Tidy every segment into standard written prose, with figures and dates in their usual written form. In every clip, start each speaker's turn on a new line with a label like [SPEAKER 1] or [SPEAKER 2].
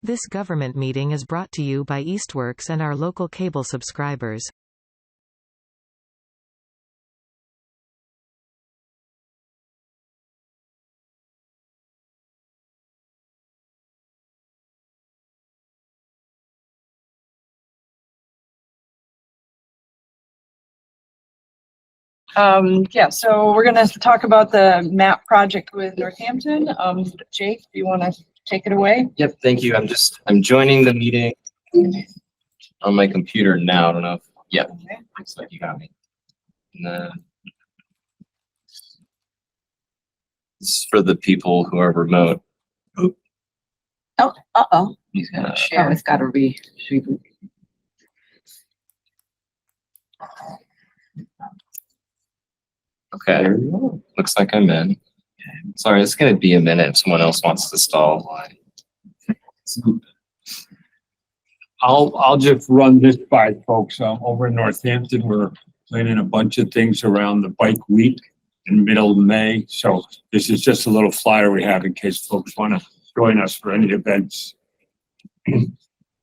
[SPEAKER 1] This government meeting is brought to you by Eastworks and our local cable subscribers.
[SPEAKER 2] So we're going to talk about the map project with Northampton. Jake, do you want to take it away?
[SPEAKER 3] Yep, thank you. I'm joining the meeting on my computer now. I don't know if, yep, looks like you got me. And then this is for the people who are remote.
[SPEAKER 2] Oh,
[SPEAKER 3] He's gonna
[SPEAKER 2] share.
[SPEAKER 4] It's got to be.
[SPEAKER 3] Okay, looks like I'm in. Sorry, it's gonna be a minute if someone else wants to stall.
[SPEAKER 5] I'll just run this by folks. Over in Northampton, we're planning a bunch of things around the bike week in middle of May. So this is just a little flyer we have in case folks want to join us for any events.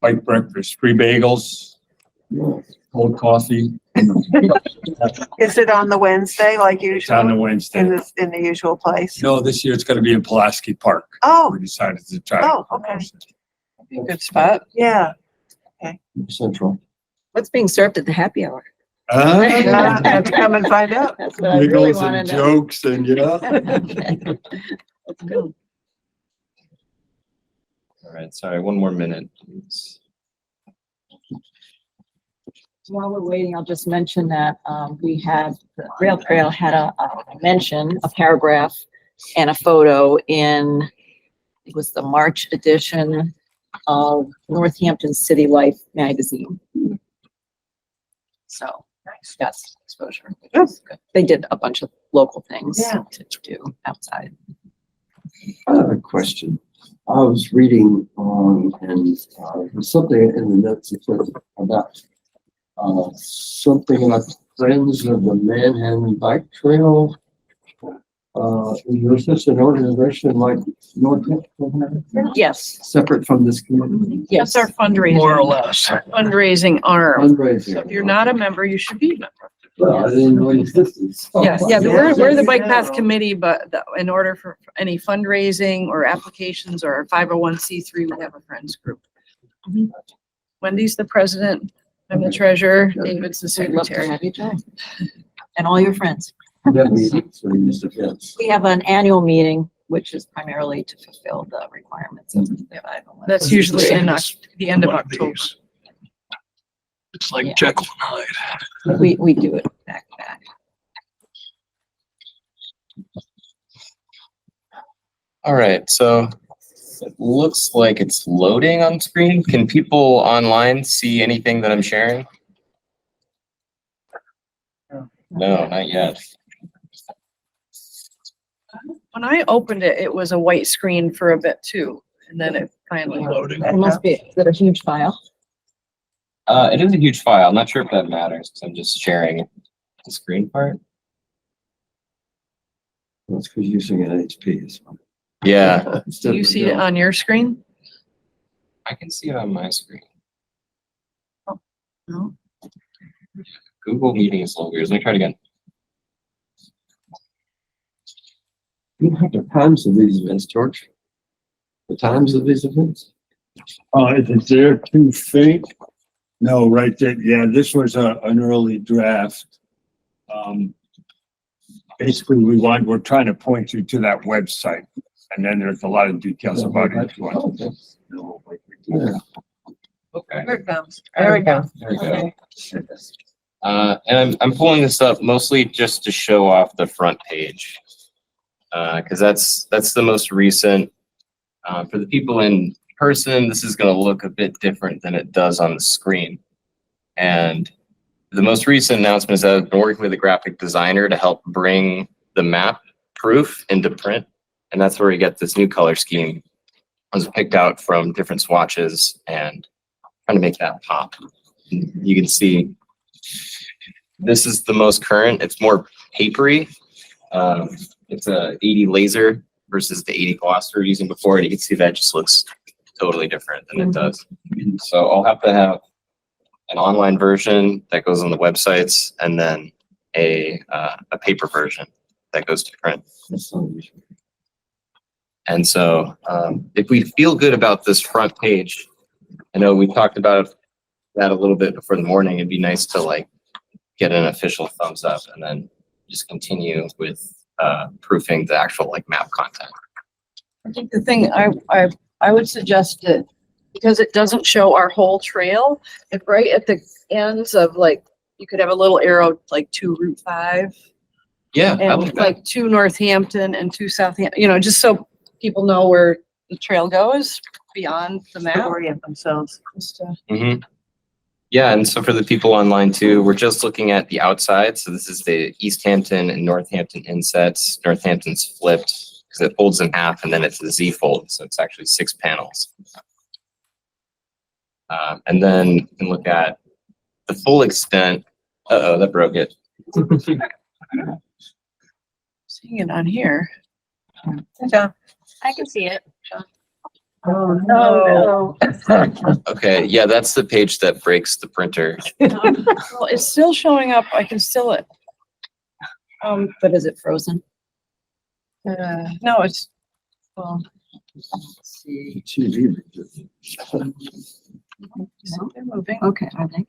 [SPEAKER 5] Bike breakfast, free bagels, cold coffee.
[SPEAKER 6] Is it on the Wednesday like usual?
[SPEAKER 5] It's on the Wednesday.
[SPEAKER 6] In the usual place?
[SPEAKER 5] No, this year it's going to be in Pulaski Park.
[SPEAKER 6] Oh,
[SPEAKER 5] We decided to try.
[SPEAKER 6] okay.
[SPEAKER 2] Good spot.
[SPEAKER 6] Yeah.
[SPEAKER 5] Central.
[SPEAKER 4] What's being served at the happy hour?
[SPEAKER 6] Have to come and find out.
[SPEAKER 4] That's what I really
[SPEAKER 5] Giggles
[SPEAKER 4] want
[SPEAKER 5] and
[SPEAKER 4] to know.
[SPEAKER 5] jokes and yeah.
[SPEAKER 4] That's good.
[SPEAKER 3] All right, sorry, one more minute, please.
[SPEAKER 4] While we're waiting, I'll just mention that we had, the Rail Trail had a mention, a paragraph and a photo in, it was the March edition of Northampton City Life magazine. So, that's exposure. Good. They did a bunch of local things to do outside.
[SPEAKER 7] I have a question. I was reading on, and there's something in the notes that says about something like Friends of the Manhan Bike Trail. Is this an organization like Northampton,
[SPEAKER 4] Yes,
[SPEAKER 7] separate from this community?
[SPEAKER 2] That's our fundraising.
[SPEAKER 5] More or less.
[SPEAKER 2] Fundraising arm.
[SPEAKER 7] Fundraising.
[SPEAKER 2] So if you're not a member, you should be a member.
[SPEAKER 7] Well, I didn't know you existed.
[SPEAKER 2] Yeah, we're the bike path committee, but in order for any fundraising or applications or 501c3, we have a friends group. Wendy's the president, I'm the treasurer, David's the
[SPEAKER 4] we'd love to
[SPEAKER 2] secretary.
[SPEAKER 4] have you join. And all your friends.
[SPEAKER 7] Yeah, meetings or just events.
[SPEAKER 4] We have an annual meeting, which is primarily to fulfill the requirements of the 501.
[SPEAKER 2] That's usually in the end of October.
[SPEAKER 5] It's like
[SPEAKER 4] Yeah.
[SPEAKER 5] Jekyll and Hyde.
[SPEAKER 4] We do it back to back.
[SPEAKER 3] All right, so it looks like it's loading on screen. Can people online see anything that I'm sharing? No, not yet.
[SPEAKER 2] When I opened it, it was a white screen for a bit too, and then it finally loaded.
[SPEAKER 4] It must be, is it a huge file?
[SPEAKER 3] It is a huge file. I'm not sure if that matters because I'm just sharing the screen part.
[SPEAKER 7] That's because you're using an HP.
[SPEAKER 3] Yeah,
[SPEAKER 2] Do you see it on your screen?
[SPEAKER 3] I can see it on my screen.
[SPEAKER 2] No.
[SPEAKER 3] Google Meeting is a little weird. Let me try it again.
[SPEAKER 7] You have the times of these events, George? The times of these events?
[SPEAKER 5] Is it there to think? No, right there. Yeah, this was an early draft. Basically, we're trying to point you to that website, and then there's a lot of details about each one.
[SPEAKER 7] Yeah.
[SPEAKER 3] Okay.
[SPEAKER 2] Here it comes.
[SPEAKER 6] There we go.
[SPEAKER 3] There we go. And I'm pulling this up mostly just to show off the front page, because that's the most recent. For the people in person, this is going to look a bit different than it does on the screen. And the most recent announcement is that I've been working with a graphic designer to help bring the map proof into print, and that's where we get this new color scheme. I was picked out from different swatches and trying to make that pop. You can see this is the most current. It's more papery. It's a 80 laser versus the 80 gloss we were using before, and you can see that just looks totally different than it does. So I'll have to have an online version that goes on the websites and then a paper version that goes to print. And so if we feel good about this front page, I know we talked about that a little bit before the morning. It'd be nice to like get an official thumbs up and then just continue with proofing the actual like map content.
[SPEAKER 2] I think the thing I would suggest that, because it doesn't show our whole trail, if right at the ends of like, you could have a little arrow like to Route 5
[SPEAKER 3] Yeah, I
[SPEAKER 2] and
[SPEAKER 3] like that.
[SPEAKER 2] like to Northampton and to Southampton, you know, just so people know where the trail goes beyond the
[SPEAKER 6] To
[SPEAKER 2] map.
[SPEAKER 6] orient themselves.
[SPEAKER 2] Just,
[SPEAKER 3] Mm-hmm. Yeah, and so for the people online too, we're just looking at the outside. So this is the Easthampton and Northampton insets. Northampton's flipped because it folds in half and then it's a Z fold. So it's actually 6 panels. And then you can look at the full extent. Uh-oh, that broke it.
[SPEAKER 2] seeing it on here.
[SPEAKER 4] I can see it.
[SPEAKER 6] Oh, no.
[SPEAKER 3] Okay, yeah, that's the page that breaks the printer.
[SPEAKER 2] Well, it's still showing up. I can still,
[SPEAKER 4] But is it frozen?
[SPEAKER 2] no, it's, well, let's see. They're moving.
[SPEAKER 4] Okay, I think.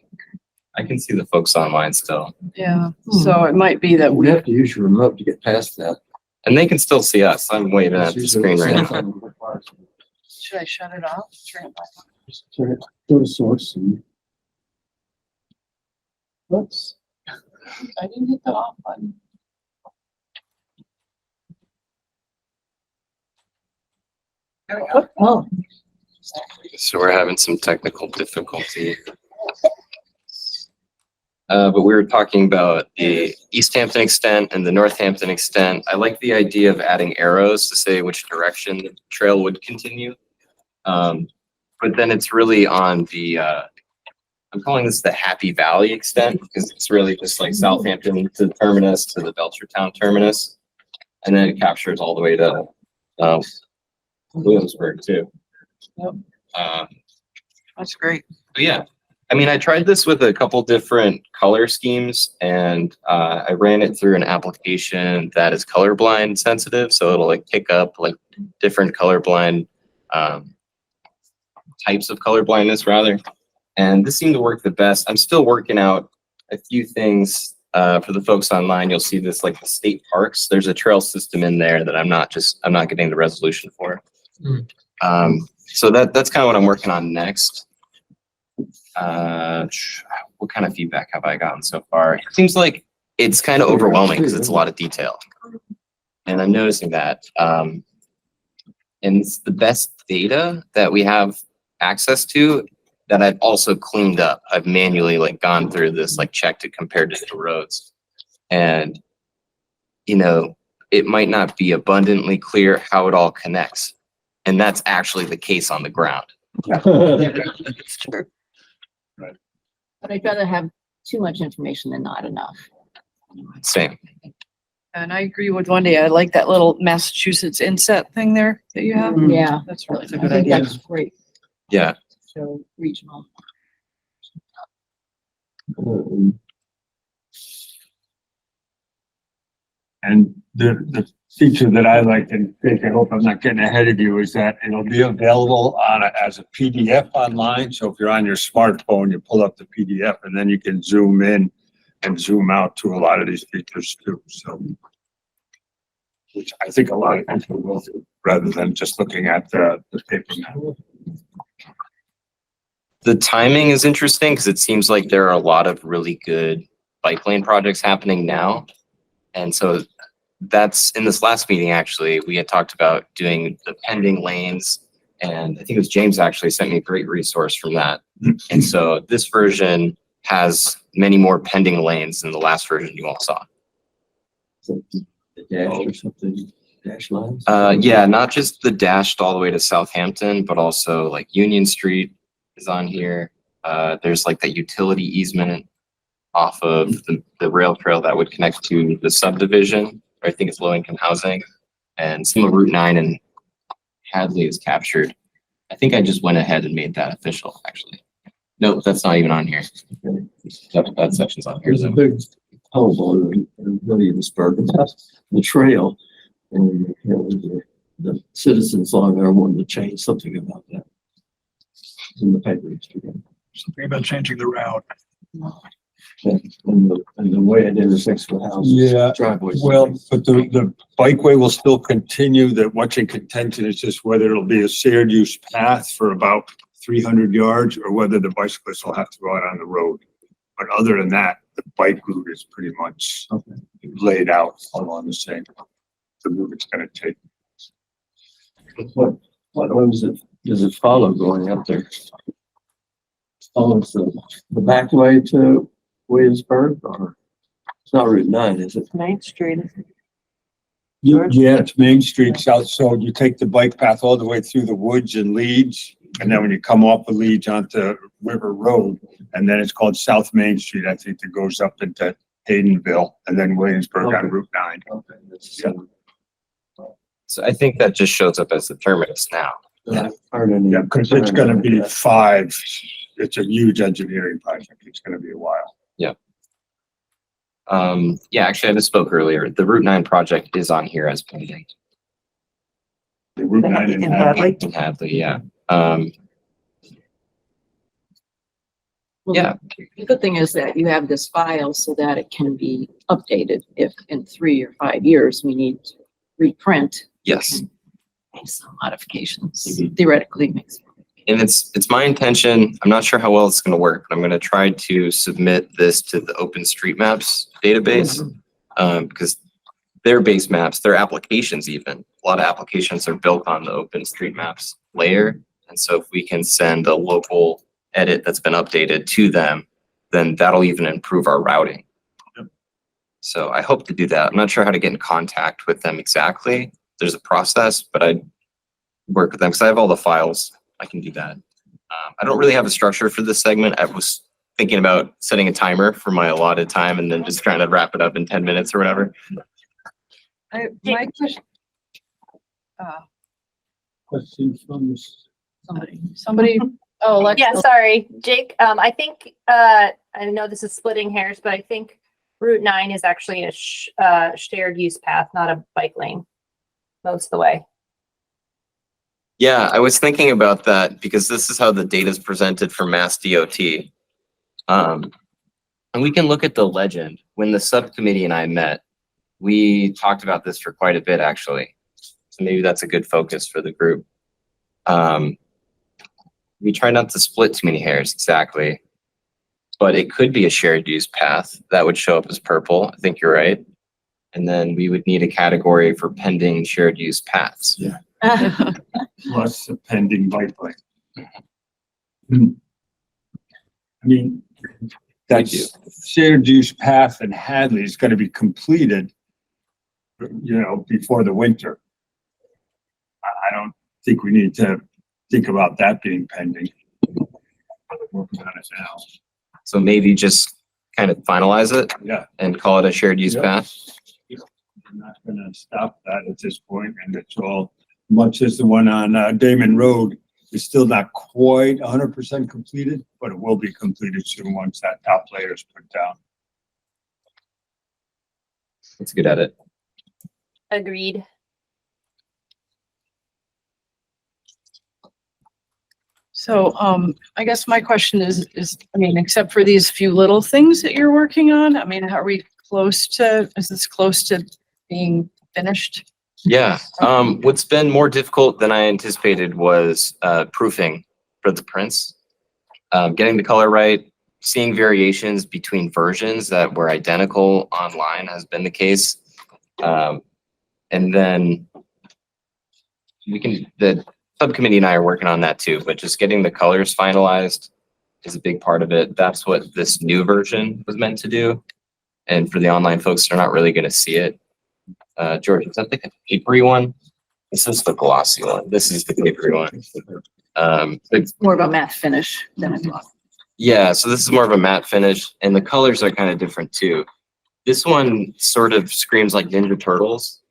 [SPEAKER 3] I can see the folks online still.
[SPEAKER 2] Yeah, so it might be that
[SPEAKER 7] We
[SPEAKER 2] we,
[SPEAKER 7] have to use your remote to get past that.
[SPEAKER 3] And they can still see us. I'm waving at the screen right now.
[SPEAKER 2] should I shut it off? Turn it back on?
[SPEAKER 7] Turn it, go to source and.
[SPEAKER 2] Whoops. I didn't hit the off button. There we go.
[SPEAKER 4] Oh,
[SPEAKER 3] So we're having some technical difficulty. But we were talking about the Easthampton extent and the Northampton extent. I like the idea of adding arrows to say which direction the trail would continue. But then it's really on the, I'm calling this the Happy Valley extent because it's really just like Southampton to the terminus to the Belchertown terminus. And then it captures all the way to Williamsburg too.
[SPEAKER 2] Yep.
[SPEAKER 3] Um,
[SPEAKER 2] That's great.
[SPEAKER 3] but yeah, I mean, I tried this with a couple different color schemes and I ran it through an application that is colorblind sensitive. So it'll like pick up like different colorblind types of color blindness rather. And this seemed to work the best. I'm still working out a few things for the folks online. You'll see this like the state parks. There's a trail system in there that I'm not getting the resolution for. So that's kind of what I'm working on next. What kind of feedback have I gotten so far? It seems like it's kind of overwhelming because it's a lot of detail. And I'm noticing that. And it's the best data that we have access to that I've also cleaned up. I've manually like gone through this, like checked it compared to the roads. And, you know, it might not be abundantly clear how it all connects. And that's actually the case on the ground.
[SPEAKER 4] it's true. But I'd rather have too much information than not enough.
[SPEAKER 3] Same.
[SPEAKER 2] And I agree with Wendy. I like that little Massachusetts inset thing there that you have.
[SPEAKER 4] Yeah,
[SPEAKER 2] That's really
[SPEAKER 6] That's a
[SPEAKER 2] nice.
[SPEAKER 6] good
[SPEAKER 4] I think
[SPEAKER 6] idea.
[SPEAKER 4] that's great.
[SPEAKER 3] Yeah.
[SPEAKER 4] So regional.
[SPEAKER 5] And the feature that I like and think, I hope I'm not getting ahead of you, is that it'll be available as a PDF online. So if you're on your smartphone, you pull up the PDF and then you can zoom in and zoom out to a lot of these features too. So, which I think a lot of people will do rather than just looking at the paper map.
[SPEAKER 3] The timing is interesting because it seems like there are a lot of really good bike lane projects happening now. And so that's in this last meeting, actually, we had talked about doing the pending lanes. And I think it was James actually sent me a great resource from that. And so this version has many more pending lanes than the last version you all saw.
[SPEAKER 7] The dash or something, dash lines?
[SPEAKER 3] Yeah, not just the dashed all the way to Southampton, but also like Union Street is on here. There's like that utility easement off of the rail trail that would connect to the subdivision. I think it's low income housing, and some of Route 9 and Hadley is captured. I think I just went ahead and made that official, actually. No, that's not even on here. That section's on here.
[SPEAKER 7] There's a big hole in Williamsburg about the trail. And, you know, the citizens along there wanted to change something about that. In the paper yesterday.
[SPEAKER 8] Something about changing the route.
[SPEAKER 7] And the way it intersects with houses.
[SPEAKER 5] Yeah,
[SPEAKER 7] Driveways.
[SPEAKER 5] Well, but the bikeway will still continue. That what's in contention is just whether it'll be a shared use path for about 300 yards or whether the bicyclists will have to go out on the road. But other than that, the bike route is pretty much laid out along the same, the route it's gonna take.
[SPEAKER 7] What roads does it follow going up there? Follows the back way to Williamsburg, or it's not Route 9, is it?
[SPEAKER 6] Main Street.
[SPEAKER 5] Yeah, it's Main Street South, so you take the bike path all the way through the woods and Leeds, and then when you come off of Leeds onto River Road, and then it's called South Main Street, I think, that goes up into Haydenville, and then Williamsburg on
[SPEAKER 7] Okay.
[SPEAKER 5] Route 9.
[SPEAKER 7] Okay, that's the same.
[SPEAKER 3] So I think that just shows up as the terminus now.
[SPEAKER 7] Aren't any-
[SPEAKER 5] Yeah, because it's gonna be 5, it's a huge engineering project, it's gonna be a while.
[SPEAKER 3] Yeah, actually, I just spoke earlier. The Route 9 project is on here as pending
[SPEAKER 5] The Route 9
[SPEAKER 6] In Hadley?
[SPEAKER 3] in Hadley, yeah.
[SPEAKER 4] Well,
[SPEAKER 3] Yeah.
[SPEAKER 4] The good thing is that you have this file so that it can be updated if in 3 or 5 years we need to reprint.
[SPEAKER 3] Yes.
[SPEAKER 4] Make some modifications,
[SPEAKER 3] Mhm.
[SPEAKER 4] theoretically makes.
[SPEAKER 3] And it's my intention, I'm not sure how well it's gonna work, but I'm gonna try to submit this to the OpenStreetMaps database. Because their base maps, their applications even, a lot of applications are built on the OpenStreetMaps layer. And so if we can send a local edit that's been updated to them, then that'll even improve our routing. So I hope to do that. I'm not sure how to get in contact with them exactly. There's a process, but I work with them because I have all the files. I can do that. I don't really have a structure for this segment. I was thinking about setting a timer for my allotted time and then just trying to wrap it up in 10 minutes or whatever.
[SPEAKER 2] My question.
[SPEAKER 5] Question from
[SPEAKER 2] Somebody, oh, Alexa.
[SPEAKER 9] Yeah, sorry, Jake. I think, I know this is splitting hairs, but I think Route 9 is actually a shared use path, not a bike lane most of the way.
[SPEAKER 3] Yeah, I was thinking about that because this is how the data is presented for Mass DOT. And we can look at the legend. When the subcommittee and I met, we talked about this for quite a bit, actually. So maybe that's a good focus for the group. We try not to split too many hairs, exactly. But it could be a shared use path that would show up as purple. I think you're right. And then we would need a category for pending shared use paths.
[SPEAKER 5] Yeah. plus a pending bike lane. I mean,
[SPEAKER 3] Thank you.
[SPEAKER 5] that shared use path in Hadley is gonna be completed, you know, before the winter. I don't think we need to think about that being pending. Working on it now.
[SPEAKER 3] So maybe just kind of finalize it
[SPEAKER 5] Yeah,
[SPEAKER 3] and call it a shared use
[SPEAKER 5] Yeah.
[SPEAKER 3] path.
[SPEAKER 5] I'm not gonna stop that at this point, and it's all, much as the one on Damon Road is still not quite 100% completed, but it will be completed soon once that top layer is put down.
[SPEAKER 3] That's a good edit.
[SPEAKER 9] Agreed.
[SPEAKER 2] So, I guess my question is, I mean, except for these few little things that you're working on, I mean, are we close to, is this close to being finished?
[SPEAKER 3] Yeah, what's been more difficult than I anticipated was proofing for the prints. Getting the color right, seeing variations between versions that were identical online has been the case. And then the subcommittee and I are working on that too, but just getting the colors finalized is a big part of it. That's what this new version was meant to do. And for the online folks, they're not really gonna see it. George, is that the papery one? This is the glossy one. This is the papery one.
[SPEAKER 4] It's more of a matte finish than a gloss.
[SPEAKER 3] Yeah, so this is more of a matte finish and the colors are kind of different too. This one sort of screams like Ninja Turtles.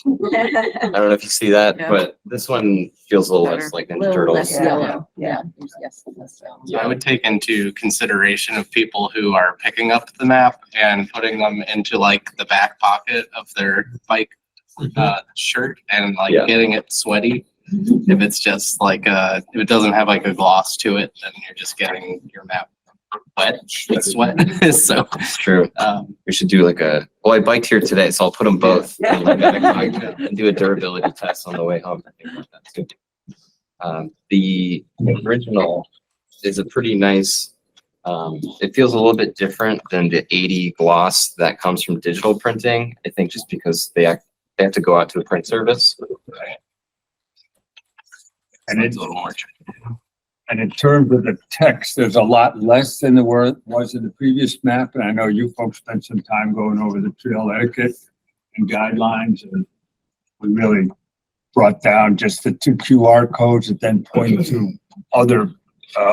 [SPEAKER 3] I don't know if you see that,
[SPEAKER 2] Yeah.
[SPEAKER 3] but this one feels a little less like Ninja
[SPEAKER 4] Little less
[SPEAKER 3] Turtles.
[SPEAKER 4] yellow, yeah. Yes, less yellow.
[SPEAKER 3] Yeah.
[SPEAKER 10] I would take into consideration of people who are picking up the map and putting them into like the back pocket of their bike shirt and like
[SPEAKER 3] Yeah.
[SPEAKER 10] getting it sweaty. If it's just like if it doesn't have like a gloss to it, then you're just getting your map wet with sweat. So
[SPEAKER 3] It's true. We should do like well, I biked here today, so I'll put them both in like a bike and do a durability test on the way home. I think about that too. The original is a pretty nice, it feels a little bit different than the 80 gloss that comes from digital printing. I think just because they have to go out to a print service.
[SPEAKER 5] And
[SPEAKER 10] it's
[SPEAKER 5] it's
[SPEAKER 10] a little more.
[SPEAKER 5] And in terms of the text, there's a lot less than there was in the previous map. And I know you folks spent some time going over the trail etiquette and guidelines, and we really brought down just the 2 QR codes that then point to other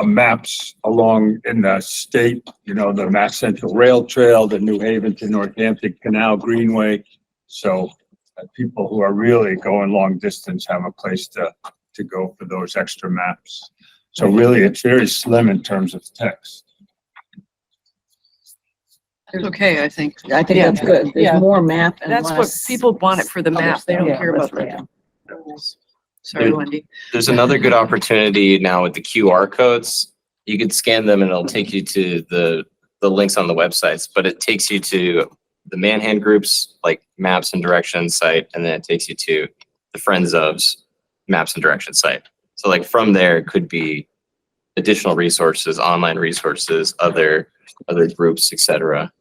[SPEAKER 5] maps along in the state, you know, the Mass Central Rail Trail, the New Haven to Northampton Canal Greenway. So people who are really going long distance have a place to go for those extra maps. So really, it's very slim in terms of text.
[SPEAKER 2] It's okay, I think.
[SPEAKER 4] I think
[SPEAKER 2] Yeah.
[SPEAKER 4] that's good.
[SPEAKER 2] Yeah.
[SPEAKER 4] There's more map and
[SPEAKER 2] That's what
[SPEAKER 4] less.
[SPEAKER 2] people want it for the map. They don't
[SPEAKER 4] Yeah,
[SPEAKER 2] care about
[SPEAKER 4] that's right.
[SPEAKER 2] the rules. Sorry, Wendy.
[SPEAKER 3] There's another good opportunity now with the QR codes. You could scan them and it'll take you to the links on the websites, but it takes you to the Manhan groups, like maps and directions site, and then it takes you to the Friends of's maps and directions site. So like from there could be additional resources, online resources, other groups, etc.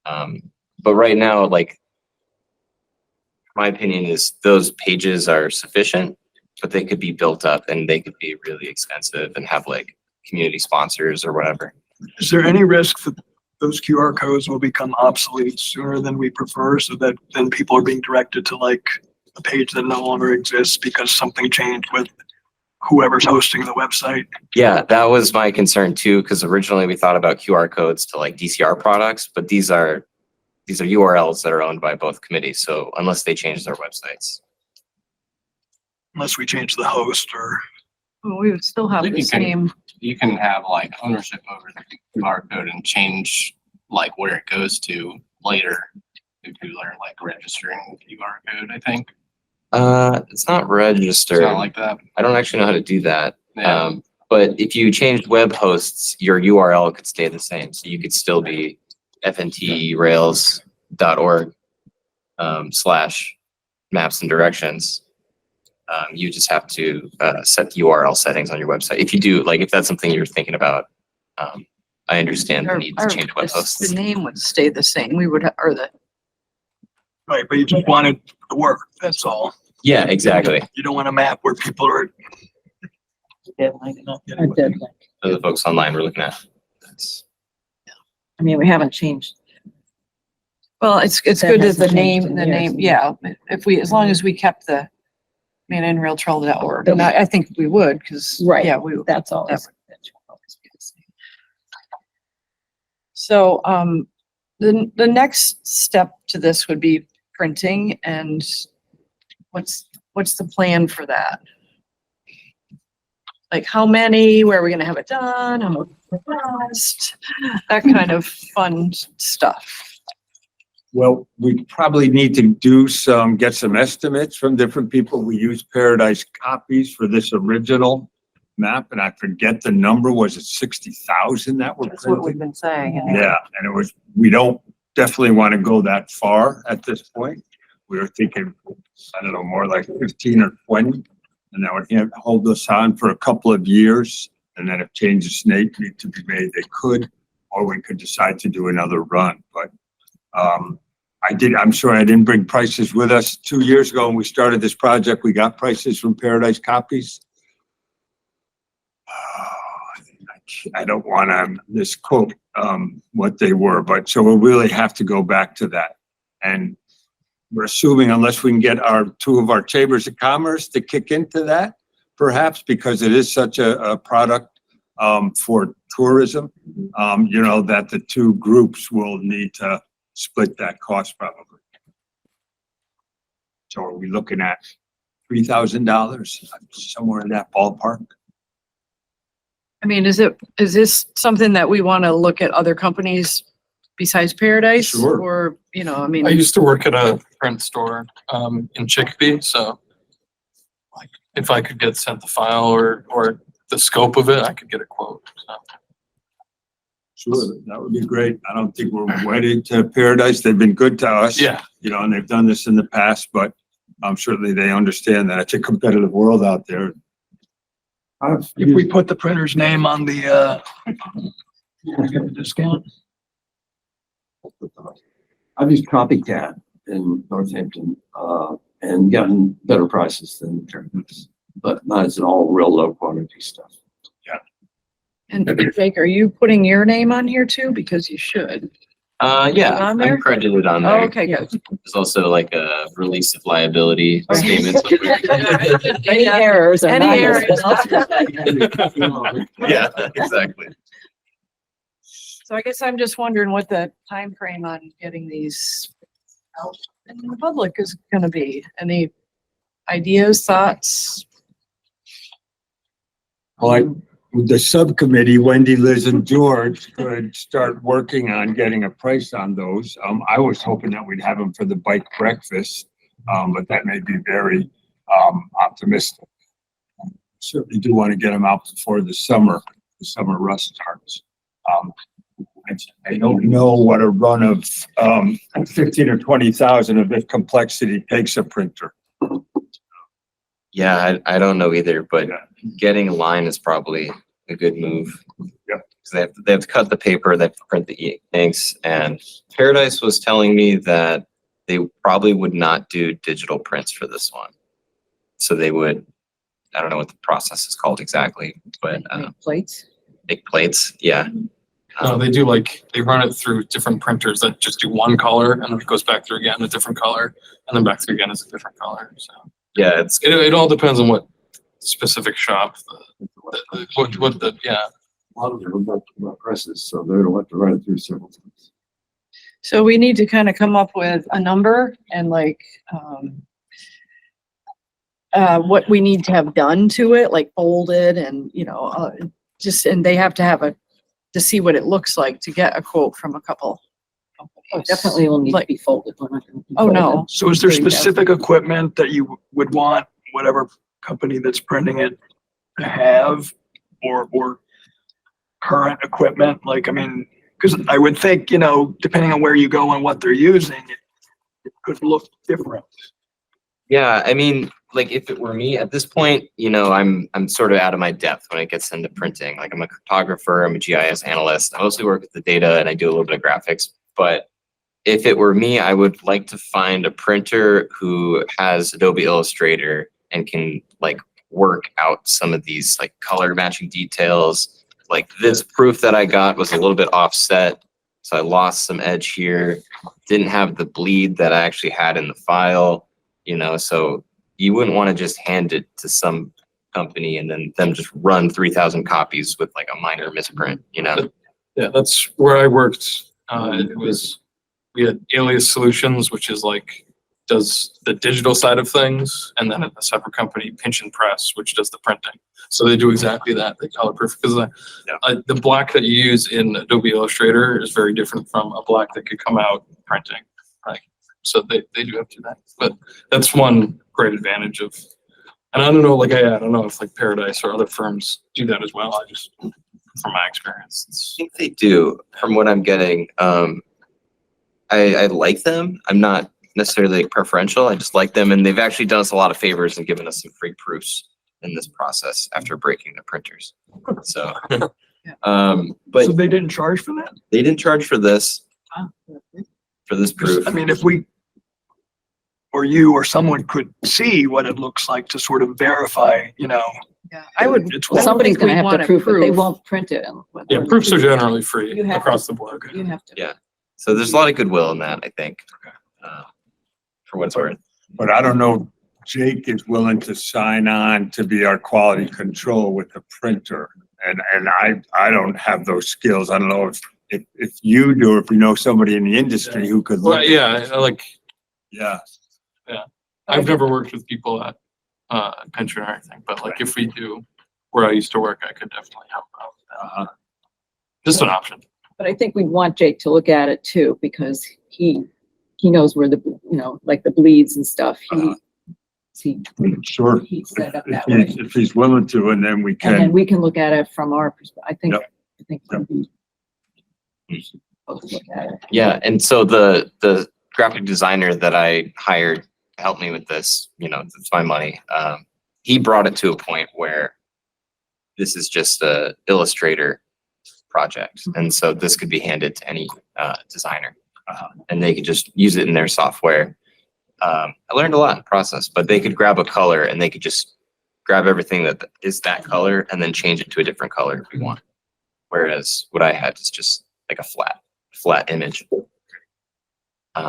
[SPEAKER 3] But right now, like my opinion is those pages are sufficient, but they could be built up and they could be really expensive and have like community sponsors or whatever.
[SPEAKER 8] Is there any risk that those QR codes will become obsolete sooner than we prefer, so that then people are being directed to like a page that no longer exists because something changed with whoever's hosting the website?
[SPEAKER 3] Yeah, that was my concern too, because originally we thought about QR codes to like DCR products, but these are URLs that are owned by both committees. So unless they change their websites.
[SPEAKER 8] Unless we change the host or.
[SPEAKER 2] Well, we would still have
[SPEAKER 10] think
[SPEAKER 2] the
[SPEAKER 10] you can-
[SPEAKER 2] same.
[SPEAKER 10] You can have like ownership over the QR code and change like where it goes to later if you are like registering the QR code, I think.
[SPEAKER 3] It's not
[SPEAKER 10] It's
[SPEAKER 3] registered.
[SPEAKER 10] not like that.
[SPEAKER 3] I don't actually know how to do that.
[SPEAKER 10] Yeah.
[SPEAKER 3] But if you changed web hosts, your URL could stay the same. So you could still be fntrails.org / maps and directions. You just have to set the URL settings on your website. If you do, like if that's something you're thinking about, I understand the need to change web hosts.
[SPEAKER 2] The name would stay the same. We would, or the,
[SPEAKER 8] Right, but you just want it to work, that's all.
[SPEAKER 3] Yeah, exactly.
[SPEAKER 8] You don't want a map where people are.
[SPEAKER 4] A dead link.
[SPEAKER 3] So the folks online we're looking at. That's,
[SPEAKER 4] I mean, we haven't changed.
[SPEAKER 2] well, it's
[SPEAKER 4] That
[SPEAKER 2] good that
[SPEAKER 4] hasn't
[SPEAKER 2] the
[SPEAKER 4] changed in
[SPEAKER 2] name,
[SPEAKER 4] years.
[SPEAKER 2] yeah, if we, as long as we kept the manhanrailtrail.org, and I think we would, because,
[SPEAKER 4] Right.
[SPEAKER 2] yeah, we,
[SPEAKER 4] That's all.
[SPEAKER 2] that should always be the same. So, the next step to this would be printing, and what's the plan for that? Like how many, where are we gonna have it done, how much cost, that kind of fun stuff.
[SPEAKER 5] Well, we probably need to get some estimates from different people. We used Paradise copies for this original map, and I forget the number. Was it 60,000 that were
[SPEAKER 2] That's what
[SPEAKER 5] printed?
[SPEAKER 2] we've been saying.
[SPEAKER 5] Yeah, and we don't definitely want to go that far at this point. We were thinking, I don't know, more like 15 or 20, and that would hold us on for a couple of years. And then if changes need to be made, they could, or we could decide to do another run. But I'm sorry, I didn't bring prices with us. 2 years ago when we started this project, we got prices from Paradise Copies. I don't want to misquote what they were, but so we'll really have to go back to that. And we're assuming unless we can get two of our chambers of commerce to kick into that, perhaps because it is such a product for tourism, that the two groups will need to split that cost probably. So are we looking at $3,000, somewhere in that ballpark?
[SPEAKER 2] I mean, is this something that we want to look at other companies besides Paradise?
[SPEAKER 5] Sure.
[SPEAKER 2] Or, you know, I mean.
[SPEAKER 11] I used to work at a print store in Chicopee, so like if I could get sent the file or the scope of it, I could get a quote. So.
[SPEAKER 5] Sure, that would be great. I don't think we're wedded to Paradise. They've been good to us.
[SPEAKER 11] Yeah.
[SPEAKER 5] You know, and they've done this in the past, but certainly they understand that it's a competitive world out there.
[SPEAKER 8] If we put the printer's name on the, discount.
[SPEAKER 7] I've used Copycat in Northampton, and gotten better prices than Paradise, but mine is all real low quantity stuff.
[SPEAKER 2] And Jake, are you putting your name on here too? Because you should.
[SPEAKER 3] Yeah,
[SPEAKER 2] On there?
[SPEAKER 3] I'm credited on
[SPEAKER 2] Oh,
[SPEAKER 3] there.
[SPEAKER 2] okay, good.
[SPEAKER 3] There's also like a release of liability
[SPEAKER 2] Okay.
[SPEAKER 3] statement.
[SPEAKER 4] Any errors are
[SPEAKER 2] Any
[SPEAKER 4] not
[SPEAKER 2] errors.
[SPEAKER 3] Yeah, exactly.
[SPEAKER 2] So I guess I'm just wondering what the time frame on getting these out in the public is gonna be. Any ideas, thoughts?
[SPEAKER 5] Like the subcommittee, Wendy, Liz and George could start working on getting a price on those. I was hoping that we'd have them for the bike breakfast, but that may be very, optimistic. Certainly do want to get them out before the summer rush starts. I don't know what a run of, 15 or 20,000 of this complexity takes a printer.
[SPEAKER 3] Yeah, I don't know either, but getting a line is probably a good move.
[SPEAKER 5] Yep.
[SPEAKER 3] Because they have to cut the paper, they have to print the inks, and Paradise was telling me that they probably would not do digital prints for this one. So they would, I don't know what the process is called exactly, but
[SPEAKER 2] Plates?
[SPEAKER 3] make plates, yeah.
[SPEAKER 11] No, they do they run it through different printers that just do one color and then it goes back through again a different color and then back through again as a different color. So
[SPEAKER 3] Yeah,
[SPEAKER 11] it all depends on what specific shop, what the, yeah.
[SPEAKER 7] A lot of them are about presses, so they don't have to run it through several times.
[SPEAKER 2] So we need to kind of come up with a number and what we need to have done to it, like folded and, you know, and they have to have to see what it looks like to get a quote from a couple companies.
[SPEAKER 4] Oh, definitely will need to
[SPEAKER 2] Like-
[SPEAKER 4] be folded. We're not gonna
[SPEAKER 2] Oh,
[SPEAKER 4] fold
[SPEAKER 2] no.
[SPEAKER 8] So is there
[SPEAKER 2] So you have-
[SPEAKER 8] specific equipment that you would want whatever company that's printing it to have or current equipment? Like, I mean, because I would think, you know, depending on where you go and what they're using, it could look different.
[SPEAKER 3] Yeah, I mean, like if it were me at this point, you know, I'm sort of out of my depth when it gets into printing. Like I'm a cartographer, I'm a GIS analyst. I mostly work with the data and I do a little bit of graphics. But if it were me, I would like to find a printer who has Adobe Illustrator and can like work out some of these like color matching details. Like this proof that I got was a little bit offset, so I lost some edge here. Didn't have the bleed that I actually had in the file, you know, so you wouldn't want to just hand it to some company and then them just run 3,000 copies with like a minor misprint, you know?
[SPEAKER 11] Yeah, that's where I worked. We had Alias Solutions, which is does the digital side of things, and then a separate company, Pinch and Press, which does the printing. So they do exactly that. They color proof because the black that you use in Adobe Illustrator is very different from a black that could come out printing. Right. So they do have to do that. But that's one great advantage of, and I don't know, I don't know if Paradise or other firms do that as well. I just, from my experience,
[SPEAKER 3] I think they do, from what I'm getting. I like them. I'm not necessarily preferential. I just like them, and they've actually done us a lot of favors and given us some free proofs in this process after breaking their printers. So, but
[SPEAKER 8] So they didn't charge for that?
[SPEAKER 3] they didn't charge for this proof.
[SPEAKER 8] I mean, if we, or you or someone could see what it looks like to sort of verify, you know.
[SPEAKER 2] Yeah, I would.
[SPEAKER 8] It's
[SPEAKER 4] Well,
[SPEAKER 2] I don't
[SPEAKER 4] somebody's
[SPEAKER 2] think
[SPEAKER 4] gonna
[SPEAKER 2] we'd
[SPEAKER 4] have
[SPEAKER 2] want
[SPEAKER 4] to
[SPEAKER 2] a
[SPEAKER 4] prove it. They
[SPEAKER 2] proof.
[SPEAKER 4] won't print it.
[SPEAKER 11] yeah, proofs are generally free
[SPEAKER 4] You have
[SPEAKER 11] across the board.
[SPEAKER 4] You have to.
[SPEAKER 3] Yeah. So there's a lot of goodwill in that, I think, for what it's worth.
[SPEAKER 5] But I don't know, Jake is willing to sign on to be our quality control with the printer. And I don't have those skills. I don't know if you do, or if you know somebody in the industry who could
[SPEAKER 11] Well,
[SPEAKER 5] look.
[SPEAKER 11] yeah,
[SPEAKER 5] Yeah.
[SPEAKER 11] Yeah. I've never worked with people at pension or anything, but like if we do, where I used to work, I could definitely help out with that. Just an option.
[SPEAKER 4] But I think we want Jake to look at it too, because he knows where the, like the bleeds and stuff.
[SPEAKER 5] Sure.
[SPEAKER 4] He set up that way.
[SPEAKER 5] If he's willing to, and then we
[SPEAKER 4] And then
[SPEAKER 5] can,
[SPEAKER 4] we can look at it from our perspective. I think
[SPEAKER 5] Yep.
[SPEAKER 4] we'd be supposed to look at it.
[SPEAKER 3] Yeah, and so the graphic designer that I hired to help me with this, it's my money. He brought it to a point where this is just a Illustrator project, and so this could be handed to any designer, and they could just use it in their software. I learned a lot in the process, but they could grab a color and they could just grab everything that is that color and then change it to a different color if we want. Whereas what I had is just like a flat image.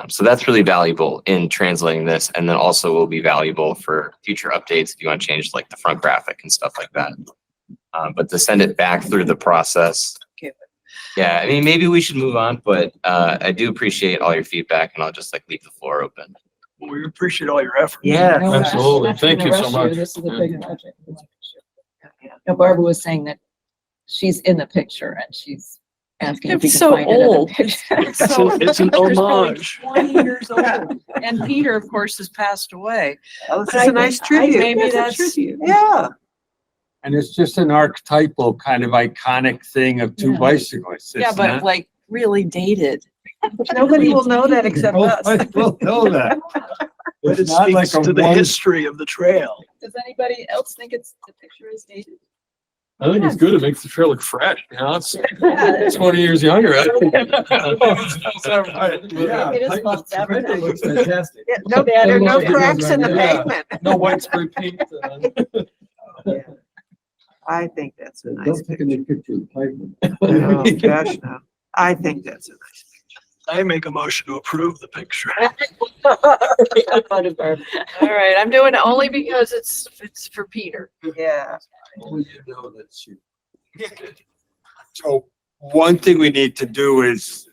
[SPEAKER 3] So that's really valuable in translating this, and then also will be valuable for future updates if you want to change like the front graphic and stuff like that. But to send it back through the process. Yeah, I mean, maybe we should move on, but I do appreciate all your feedback, and I'll just like leave the floor open.
[SPEAKER 8] Well, we appreciate all your effort.
[SPEAKER 3] Yeah.
[SPEAKER 4] No, we're
[SPEAKER 11] Absolutely.
[SPEAKER 4] not
[SPEAKER 11] Thank
[SPEAKER 4] gonna
[SPEAKER 11] you so
[SPEAKER 4] rush
[SPEAKER 11] much.
[SPEAKER 4] This is a big project. No, Barbara was saying that she's in the picture and she's asking if we
[SPEAKER 2] It's
[SPEAKER 4] can
[SPEAKER 2] so
[SPEAKER 4] find it in the
[SPEAKER 2] old.
[SPEAKER 4] picture.
[SPEAKER 8] It's an homage.
[SPEAKER 2] 20 years old. And Peter, of course, has passed away.
[SPEAKER 6] Oh, this is a nice tribute.
[SPEAKER 2] Maybe
[SPEAKER 4] It's a
[SPEAKER 2] that's,
[SPEAKER 4] tribute.
[SPEAKER 6] Yeah.
[SPEAKER 5] and it's just an archetypal kind of iconic thing of two
[SPEAKER 4] Yeah.
[SPEAKER 5] bicyclists.
[SPEAKER 2] yeah,
[SPEAKER 5] It's
[SPEAKER 2] but
[SPEAKER 5] not-
[SPEAKER 2] like really dated.
[SPEAKER 6] Nobody will know that except us.
[SPEAKER 5] Nobody will know that.
[SPEAKER 8] But it
[SPEAKER 5] It's not like
[SPEAKER 8] speaks
[SPEAKER 5] a
[SPEAKER 8] to the
[SPEAKER 5] one-
[SPEAKER 8] history of the trail.
[SPEAKER 4] Does anybody else think the picture is dated?
[SPEAKER 11] I think it's good. It makes the trail look fresh. It's
[SPEAKER 4] Yeah.
[SPEAKER 11] 20 years younger.
[SPEAKER 5] Yeah.
[SPEAKER 4] It is false advertising.
[SPEAKER 11] Looks fantastic.
[SPEAKER 6] Yeah, no, there are no cracks in the
[SPEAKER 11] Yeah.
[SPEAKER 6] pavement.
[SPEAKER 11] No white spray paint.
[SPEAKER 6] I think that's a nice
[SPEAKER 7] Don't take
[SPEAKER 6] picture.
[SPEAKER 7] any picture of pavement.
[SPEAKER 6] Oh, gosh, no. I think that's a nice
[SPEAKER 8] I make a motion to approve the picture.
[SPEAKER 2] All right, I'm doing it only because it's for Peter.
[SPEAKER 6] picture. Yeah.
[SPEAKER 7] Only you know that's you.
[SPEAKER 5] So one thing we need to do is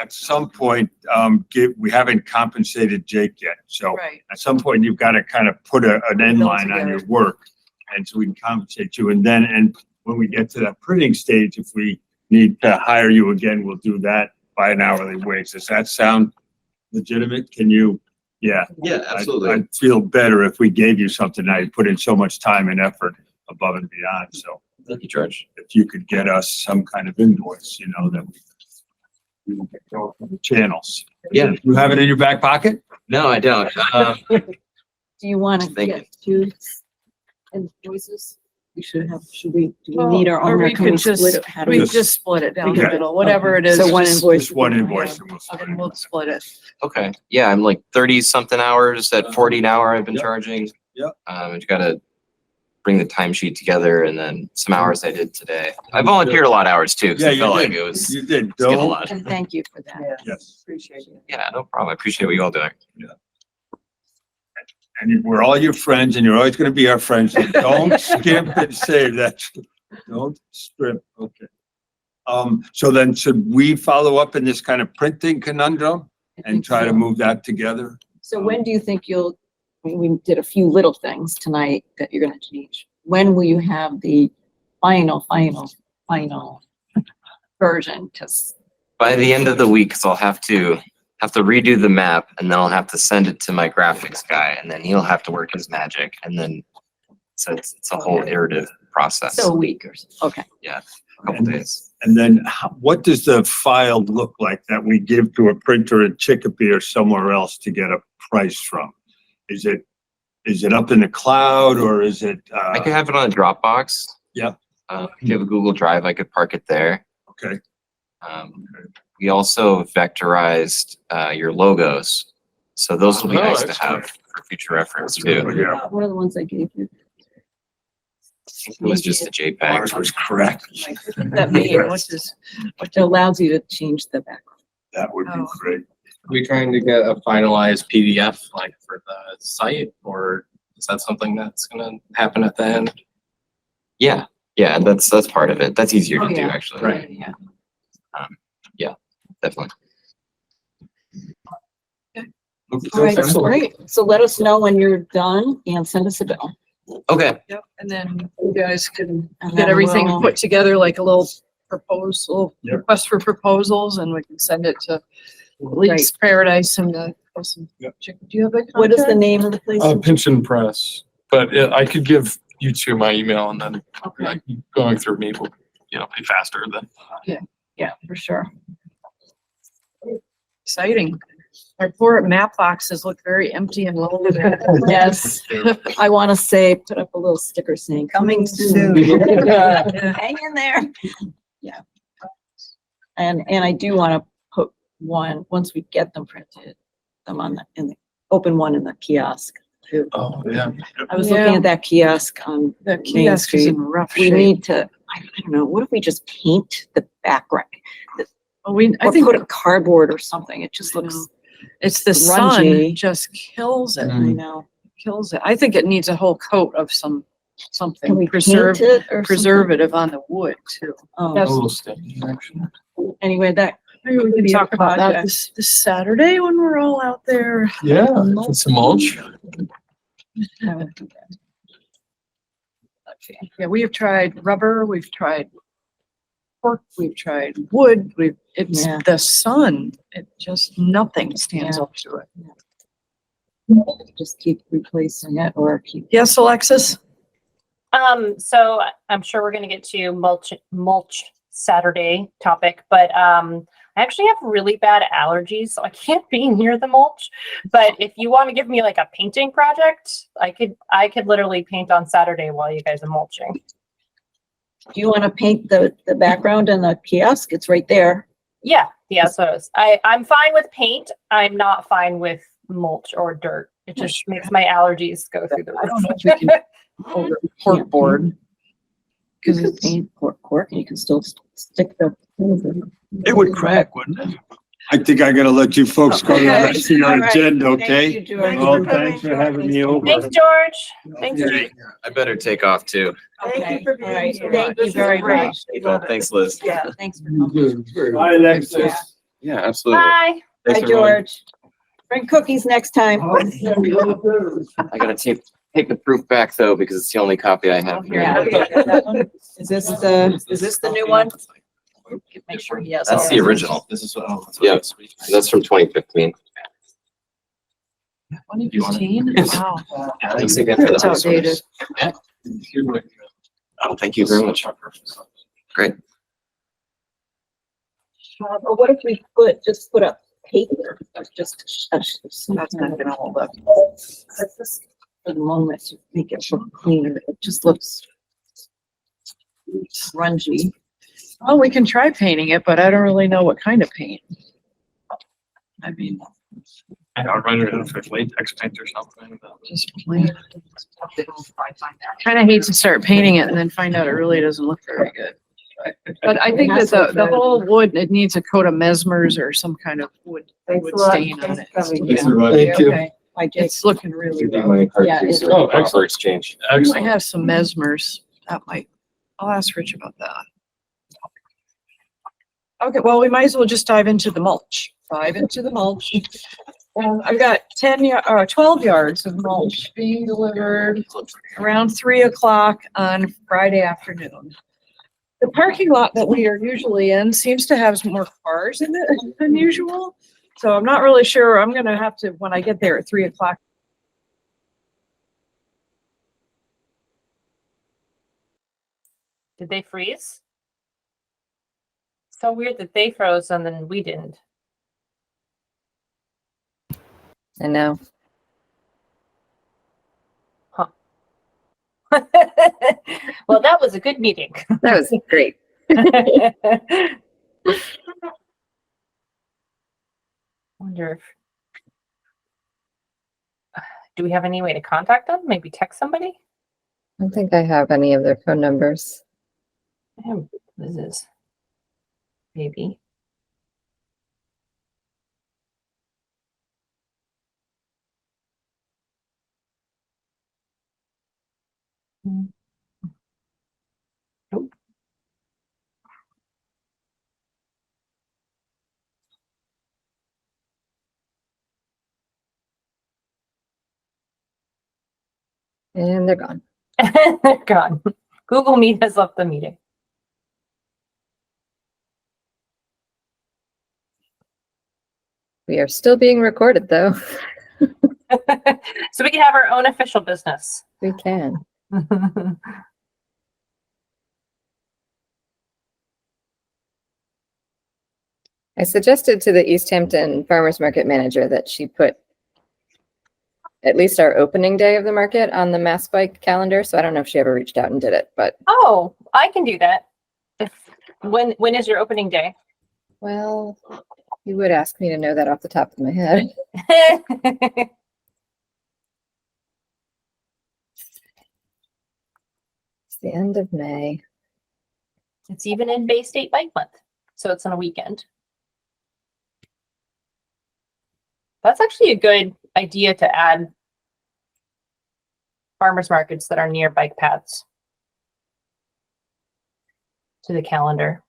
[SPEAKER 5] at some point, we haven't compensated Jake yet. So
[SPEAKER 2] Right.
[SPEAKER 5] at some point, you've got to kind of put an end line on your work. And so we can compensate you. And when we get to that printing stage, if we need to hire you again, we'll do that by an hourly wage. Does that sound legitimate? Can you? Yeah.
[SPEAKER 3] Yeah,
[SPEAKER 5] I'd feel better if we gave you something. Now you put in so much time and effort above and beyond. So
[SPEAKER 3] Thank you, George.
[SPEAKER 5] if you could get us some kind of invoice, that we can go from the channels.
[SPEAKER 3] Yeah.
[SPEAKER 5] You have it in your back pocket?
[SPEAKER 3] No, I don't.
[SPEAKER 4] Do you want to
[SPEAKER 3] Thank
[SPEAKER 4] get two invoices? Do we need our
[SPEAKER 2] Or
[SPEAKER 4] own, or
[SPEAKER 2] we
[SPEAKER 4] can we
[SPEAKER 2] could
[SPEAKER 4] split
[SPEAKER 2] just,
[SPEAKER 4] it? How do
[SPEAKER 2] we
[SPEAKER 4] we?
[SPEAKER 2] just split it down the
[SPEAKER 5] Okay.
[SPEAKER 2] middle, whatever it is.
[SPEAKER 4] So one
[SPEAKER 2] just-
[SPEAKER 4] invoice.
[SPEAKER 5] Just one invoice. And we'll split
[SPEAKER 2] Okay,
[SPEAKER 5] it.
[SPEAKER 2] we'll split it.
[SPEAKER 3] Okay, yeah, I'm like 30 something hours at 40 an hour I've been
[SPEAKER 5] Yep.
[SPEAKER 3] charging.
[SPEAKER 5] Yep.
[SPEAKER 3] I've got to bring the timesheet together and then some hours I did today. I volunteered a lot of hours too, because
[SPEAKER 5] Yeah,
[SPEAKER 3] I
[SPEAKER 5] you
[SPEAKER 3] felt like
[SPEAKER 5] did.
[SPEAKER 3] it was
[SPEAKER 5] You did.
[SPEAKER 3] getting a
[SPEAKER 5] Don't.
[SPEAKER 3] lot.
[SPEAKER 4] And thank you for that.
[SPEAKER 5] Yes.
[SPEAKER 6] Appreciate it.
[SPEAKER 3] Yeah, no problem. I appreciate what you all doing.
[SPEAKER 5] And we're all your friends and you're always going to be our friends. So don't skimp and save that. Don't skimp. Okay. So then should we follow up in this kind of printing conundrum
[SPEAKER 4] I
[SPEAKER 5] and
[SPEAKER 4] think
[SPEAKER 5] try to
[SPEAKER 4] so.
[SPEAKER 5] move that together?
[SPEAKER 4] So when do you think we did a few little things tonight that you're gonna change. When will you have the final version?
[SPEAKER 3] By the end of the week, 'cause I'll have to redo the map and then I'll have to send it to my graphics guy and then he'll have to work his magic and then so it's a whole iterative process.
[SPEAKER 4] So a week or so, okay.
[SPEAKER 3] A couple days.
[SPEAKER 5] And then what does the file look like that we give to a printer in Chicopee or somewhere else to get a price from? Is it up in the cloud or is it,
[SPEAKER 3] I could have it on a Dropbox.
[SPEAKER 5] Yep.
[SPEAKER 3] If you have a Google Drive, I could park it there.
[SPEAKER 5] okay,
[SPEAKER 3] We also vectorized your logos. So those will be
[SPEAKER 11] Oh,
[SPEAKER 3] nice to
[SPEAKER 11] that's
[SPEAKER 3] have
[SPEAKER 11] great.
[SPEAKER 3] for future reference
[SPEAKER 5] That's
[SPEAKER 3] too.
[SPEAKER 5] good. Yeah.
[SPEAKER 4] One of the ones I gave you.
[SPEAKER 3] It was just a JPEG.
[SPEAKER 5] ours was correct.
[SPEAKER 2] That mean,
[SPEAKER 4] Which allows you to change the background.
[SPEAKER 5] That would be
[SPEAKER 2] Oh.
[SPEAKER 5] great.
[SPEAKER 10] Are we trying to get a finalized PDF like for the site, or is that something that's gonna happen at the end?
[SPEAKER 3] Yeah, that's part of it. That's easier
[SPEAKER 4] Oh,
[SPEAKER 3] to do
[SPEAKER 4] yeah.
[SPEAKER 3] actually.
[SPEAKER 10] Right.
[SPEAKER 4] Yeah.
[SPEAKER 3] Definitely.
[SPEAKER 4] All right,
[SPEAKER 11] Excellent.
[SPEAKER 4] great. So let us know when you're done and send us a bill.
[SPEAKER 3] Okay.
[SPEAKER 2] Yep, and then you guys can
[SPEAKER 4] And
[SPEAKER 2] get
[SPEAKER 4] then
[SPEAKER 2] everything
[SPEAKER 4] we'll-
[SPEAKER 2] put together like a little proposal,
[SPEAKER 5] Yep.
[SPEAKER 2] request for proposals, and we can send it to Leaks Paradise and
[SPEAKER 5] Yep.
[SPEAKER 2] do you have a contact?
[SPEAKER 4] What is the name of the place?
[SPEAKER 11] Pension Press, but I could give you two my email and then
[SPEAKER 4] Okay,
[SPEAKER 11] like, going through me will, be faster than.
[SPEAKER 2] Yeah, for sure. Exciting. Our poor map boxes look very empty and lonely.
[SPEAKER 4] yes. I want to say, put up a little sticker saying, coming soon. Hang in there. Yeah. And I do want to put one, once we get them printed, them open one in the kiosk too.
[SPEAKER 11] Oh, yeah.
[SPEAKER 4] I was looking at that kiosk on
[SPEAKER 2] The
[SPEAKER 4] Main
[SPEAKER 2] kiosk is
[SPEAKER 4] Street.
[SPEAKER 2] in rough
[SPEAKER 4] We
[SPEAKER 2] shape.
[SPEAKER 4] need to, I don't know, what if we just paint the background?
[SPEAKER 2] I
[SPEAKER 4] Or
[SPEAKER 2] think
[SPEAKER 4] put a cardboard or something. It just looks,
[SPEAKER 2] it's the sun
[SPEAKER 4] grungy.
[SPEAKER 2] just kills it,
[SPEAKER 4] I know.
[SPEAKER 2] kills it. I think it needs a whole coat of
[SPEAKER 4] Can
[SPEAKER 2] something
[SPEAKER 4] we paint
[SPEAKER 2] preserve,
[SPEAKER 4] it or something?
[SPEAKER 2] preservative on the wood too.
[SPEAKER 4] Oh,
[SPEAKER 11] A little sticky, actually.
[SPEAKER 4] anyway, that,
[SPEAKER 2] Maybe we can
[SPEAKER 4] Be a
[SPEAKER 2] talk about that
[SPEAKER 4] project.
[SPEAKER 2] this Saturday when we're all out there.
[SPEAKER 11] Yeah, and some mulch.
[SPEAKER 2] Yeah, we have tried rubber, we've tried cork, we've tried wood, it's
[SPEAKER 4] Yeah.
[SPEAKER 2] the sun. It just, nothing stands
[SPEAKER 4] Yeah.
[SPEAKER 2] up to it.
[SPEAKER 4] just keep replacing it or keep.
[SPEAKER 2] Yes, Alexis?
[SPEAKER 9] So I'm sure we're gonna get to mulch Saturday topic, but I actually have really bad allergies, so I can't be near the mulch. But if you want to give me like a painting project, I could literally paint on Saturday while you guys are mulching.
[SPEAKER 4] Do you want to paint the background and the kiosk? It's right there.
[SPEAKER 9] Yeah, so I'm fine with paint. I'm not fine with mulch or dirt. It just makes my allergies go through the
[SPEAKER 2] I don't know
[SPEAKER 9] roof.
[SPEAKER 2] if we can over cork board.
[SPEAKER 4] Because it's paint cork and you can still stick the.
[SPEAKER 8] It would crack, wouldn't it?
[SPEAKER 5] I think I gotta let you folks go to the
[SPEAKER 4] Okay.
[SPEAKER 5] rest of your
[SPEAKER 4] All right.
[SPEAKER 5] agenda,
[SPEAKER 4] Thank
[SPEAKER 5] okay?
[SPEAKER 4] you, George.
[SPEAKER 5] Well, thanks for having me over.
[SPEAKER 9] Thanks, George. Thanks, Jake.
[SPEAKER 3] I better take off too.
[SPEAKER 4] Okay,
[SPEAKER 6] for
[SPEAKER 4] all
[SPEAKER 6] being
[SPEAKER 4] right.
[SPEAKER 6] here.
[SPEAKER 4] Thank you
[SPEAKER 6] This is
[SPEAKER 4] very
[SPEAKER 6] great.
[SPEAKER 4] much.
[SPEAKER 3] Thanks, Liz.
[SPEAKER 4] Yeah, thanks for coming.
[SPEAKER 5] Bye, Alexis.
[SPEAKER 3] Yeah, absolutely.
[SPEAKER 9] Bye.
[SPEAKER 4] Bye,
[SPEAKER 3] Thanks, everyone.
[SPEAKER 4] George. Bring cookies next time.
[SPEAKER 3] I gotta take the proof back though, because it's the only copy I have
[SPEAKER 4] Yeah.
[SPEAKER 3] here.
[SPEAKER 4] Is this the new one? Make sure he has.
[SPEAKER 3] That's
[SPEAKER 4] all
[SPEAKER 3] the
[SPEAKER 4] of it.
[SPEAKER 3] original.
[SPEAKER 10] This is what.
[SPEAKER 3] Yeah, that's from 2015.
[SPEAKER 2] 2015? Wow.
[SPEAKER 3] Thanks again for the
[SPEAKER 2] It's outdated.
[SPEAKER 3] Oh, thank you very much. Great.
[SPEAKER 4] Or what if we just put up paper, just. That's not gonna hold up. For the moment, to make it look cleaner, it just looks grungy.
[SPEAKER 2] Well, we can try painting it, but I don't really know what kind of paint. I mean,
[SPEAKER 11] I don't remember if it's latex paint or something.
[SPEAKER 2] just plain. Kind of hate to start painting it and then find out it really doesn't look very good. But I think that the whole wood, it needs a coat of mesmers or some kind of wood stain on it.
[SPEAKER 11] Thank you.
[SPEAKER 4] Okay, I just,
[SPEAKER 2] It's looking really
[SPEAKER 3] Give me
[SPEAKER 2] good.
[SPEAKER 3] my card,
[SPEAKER 4] Yeah,
[SPEAKER 3] please,
[SPEAKER 4] it-
[SPEAKER 11] Oh,
[SPEAKER 3] for
[SPEAKER 11] excellent.
[SPEAKER 3] exchange.
[SPEAKER 2] I
[SPEAKER 11] Excellent.
[SPEAKER 2] have some mesmers. That might, I'll ask Rich about that. Okay, well, we might as well just dive into the mulch. Dive into the mulch. I've got 12 yards of mulch being delivered around 3 o'clock on Friday afternoon. The parking lot that we are usually in seems to have more cars in it than usual. So I'm not really sure. I'm gonna have to, when I get there at 3 o'clock,
[SPEAKER 9] Did they freeze? So weird that they froze and then we didn't.
[SPEAKER 6] I know.
[SPEAKER 9] Well, that was a good meeting.
[SPEAKER 6] That was great.
[SPEAKER 9] Wonder if, do we have any way to contact them? Maybe text somebody?
[SPEAKER 6] I don't think I have any of their phone numbers.
[SPEAKER 9] I have Liz's. Maybe. Hmm. Nope.
[SPEAKER 12] And they're gone.
[SPEAKER 9] They're gone. Google Meet has left the meeting.
[SPEAKER 12] We are still being recorded though.
[SPEAKER 9] So we can have our own official business.
[SPEAKER 12] We can. I suggested to the Easthampton Farmers Market manager that she put at least our opening day of the market on the Mass Bike calendar. So I don't know if she ever reached out and did it, but
[SPEAKER 9] Oh, I can do that. When is your opening day?
[SPEAKER 12] well, you would ask me to know that off the top of my head. It's the end of May.
[SPEAKER 9] It's even in Bay State Bike Month, so it's on a weekend. That's actually a good idea to add farmers markets that are near bike paths to the calendar.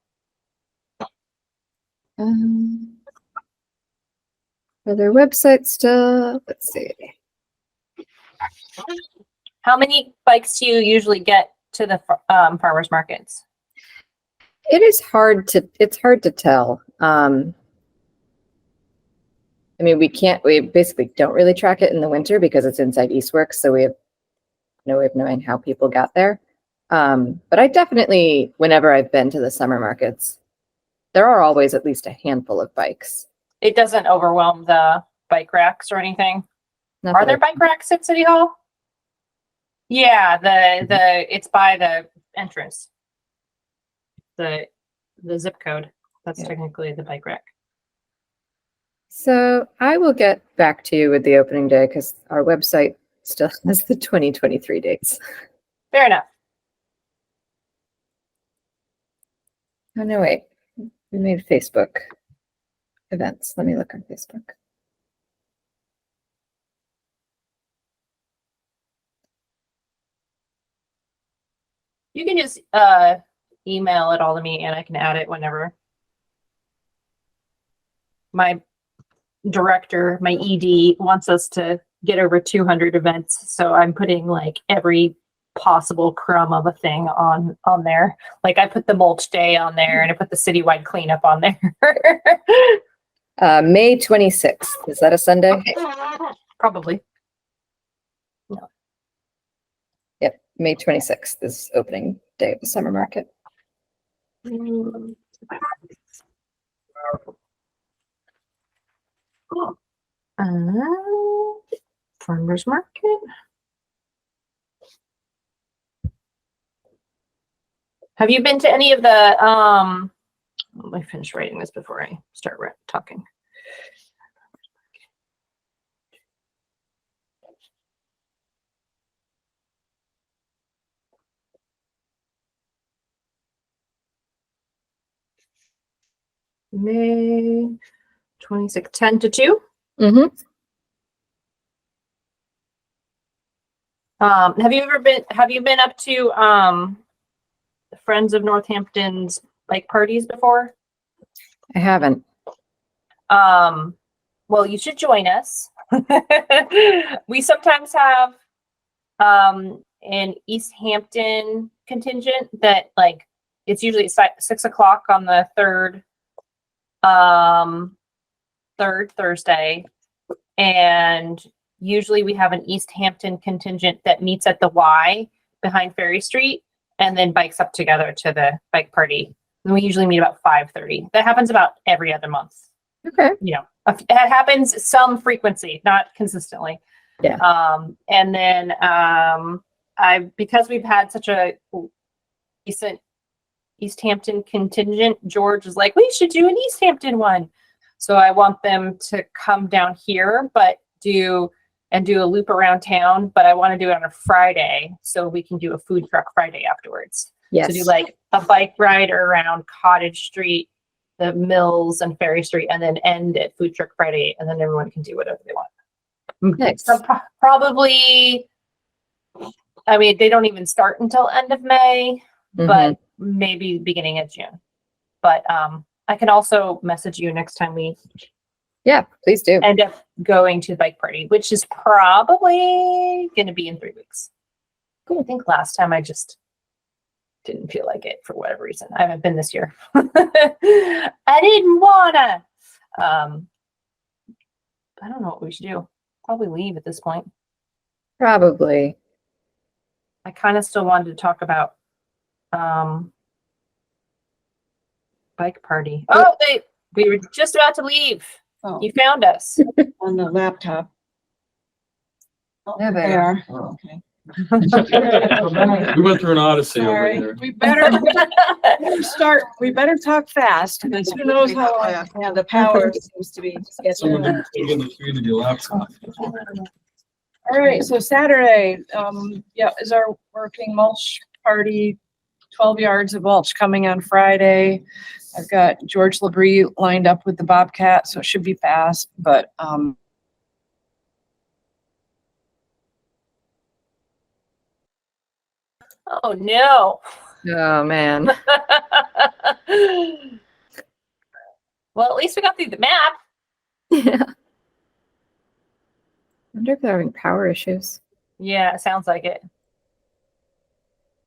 [SPEAKER 12] For their website stuff, let's see.
[SPEAKER 9] How many bikes do you usually get to the farmers markets?
[SPEAKER 12] It's hard to tell. I mean, we basically don't really track it in the winter because it's inside Eastworks. So we have no way of knowing how people got there. But I definitely, whenever I've been to the summer markets, there are always at least a handful of bikes.
[SPEAKER 9] It doesn't overwhelm the bike racks or anything.
[SPEAKER 12] Not
[SPEAKER 9] Are
[SPEAKER 12] that
[SPEAKER 9] there
[SPEAKER 12] I-
[SPEAKER 9] bike racks at City Hall? Yeah, it's by the entrance. The zip code. That's
[SPEAKER 12] Yeah.
[SPEAKER 9] technically the bike rack.
[SPEAKER 12] So I will get back to you with the opening day because our website still has the 2023 dates.
[SPEAKER 9] Fair enough.
[SPEAKER 12] Oh, no, wait. We made Facebook events. Let me look on Facebook.
[SPEAKER 9] You can just email it all to me and I can add it whenever. My director, my ED, wants us to get over 200 events. So I'm putting like every possible crumb of a thing on there. Like I put the mulch day on there and I put the citywide cleanup on there.
[SPEAKER 12] May 26th. Is that a Sunday?
[SPEAKER 9] Okay. Probably.
[SPEAKER 12] Yep. May 26th is opening day of the summer market.
[SPEAKER 9] Cool. Farmers market. Have you been to any of the let me finish writing this before I start talking. May 26, 10 to 2.
[SPEAKER 12] Mm-hmm.
[SPEAKER 9] Have you been up to Friends of Northampton's bike parties before?
[SPEAKER 12] I haven't.
[SPEAKER 9] Well, you should join us. We sometimes have an Easthampton contingent that like it's usually at 6 o'clock on the third Thursday, and usually we have an Easthampton contingent that meets at the Y behind Ferry Street and then bikes up together to the bike party. And we usually meet about 5:30. That happens about every other month.
[SPEAKER 12] Okay.
[SPEAKER 9] You know, it happens some frequency, not consistently.
[SPEAKER 12] Yeah.
[SPEAKER 9] And then because we've had such a decent Easthampton contingent, George is like, we should do an Easthampton one. So I want them to come down here, but do a loop around town. But I want to do it on a Friday so we can do a food truck Friday afterwards.
[SPEAKER 12] Yes.
[SPEAKER 9] To do like a bike ride around Cottage Street, the Mills and Ferry Street, and then end at Food Truck Friday, and then everyone can do whatever they want.
[SPEAKER 12] Nice.
[SPEAKER 9] So probably, I mean, they don't even start until end of May, but maybe beginning of June. But I can also message you next time we
[SPEAKER 12] Yeah, please do.
[SPEAKER 9] end up going to the bike party, which is probably going to be in 3 weeks. I think last time I just didn't feel like it for whatever reason. I haven't been this year. I didn't wanna. I don't know what we should do. Probably leave at this point.
[SPEAKER 12] Probably.
[SPEAKER 9] I kind of still wanted to talk about bike party. Oh, we were just about to leave.
[SPEAKER 4] Oh,
[SPEAKER 9] You found us.
[SPEAKER 4] on the laptop. Oh,
[SPEAKER 12] There they
[SPEAKER 4] are.
[SPEAKER 7] Oh.
[SPEAKER 4] Okay.
[SPEAKER 11] We went through an odyssey over
[SPEAKER 2] Sorry,
[SPEAKER 11] here.
[SPEAKER 2] we better we better talk fast, because who knows how long.
[SPEAKER 4] Yeah, the power seems to be
[SPEAKER 11] Someone
[SPEAKER 4] sketchy.
[SPEAKER 11] tweeted your laptop.
[SPEAKER 2] All right, so Saturday, is our working mulch party, 12 yards of mulch coming on Friday. I've got George Labrie lined up with the Bobcat, so it should be fast, but,
[SPEAKER 9] Oh no.
[SPEAKER 12] Oh, man.
[SPEAKER 9] Well, at least we got through the map.
[SPEAKER 12] Yeah. Wonder if they're having power issues.
[SPEAKER 9] Yeah, it sounds like it.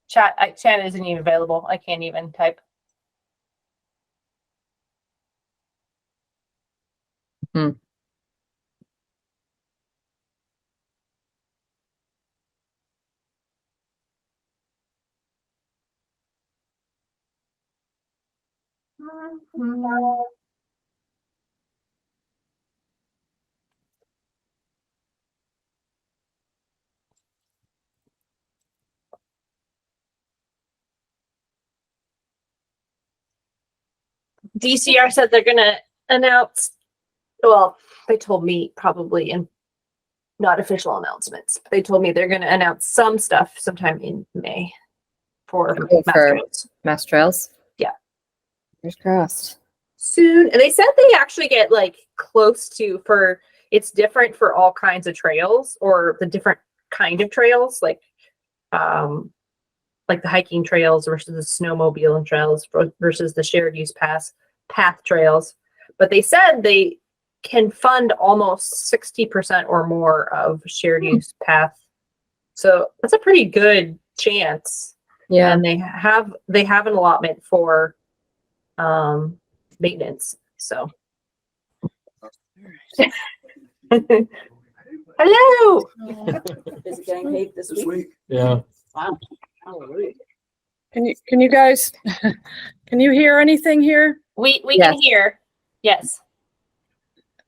[SPEAKER 9] Chat isn't even available. I can't even type. DCR said they're gonna announce, well, they told me probably in not official announcements. But they told me they're gonna announce some stuff sometime in May for
[SPEAKER 12] Oh,
[SPEAKER 9] Mass
[SPEAKER 12] for-
[SPEAKER 9] Trails.
[SPEAKER 12] Mass trails?
[SPEAKER 9] Yeah.
[SPEAKER 12] Fingers crossed.
[SPEAKER 9] Soon. And they said they actually get like close to, for it's different for all kinds of trails, or the different kind of trails, like the hiking trails versus the snowmobiling trails versus the shared use path trails. But they said they can fund almost 60% or more of shared use path. So that's a pretty good chance.
[SPEAKER 12] Yeah.
[SPEAKER 9] And they have an allotment for maintenance. So hello.
[SPEAKER 4] Is it getting paid this week?
[SPEAKER 11] Yeah.
[SPEAKER 4] Wow.
[SPEAKER 2] can you guys, can you hear anything here?
[SPEAKER 9] We
[SPEAKER 12] Yes.
[SPEAKER 9] can hear. Yes.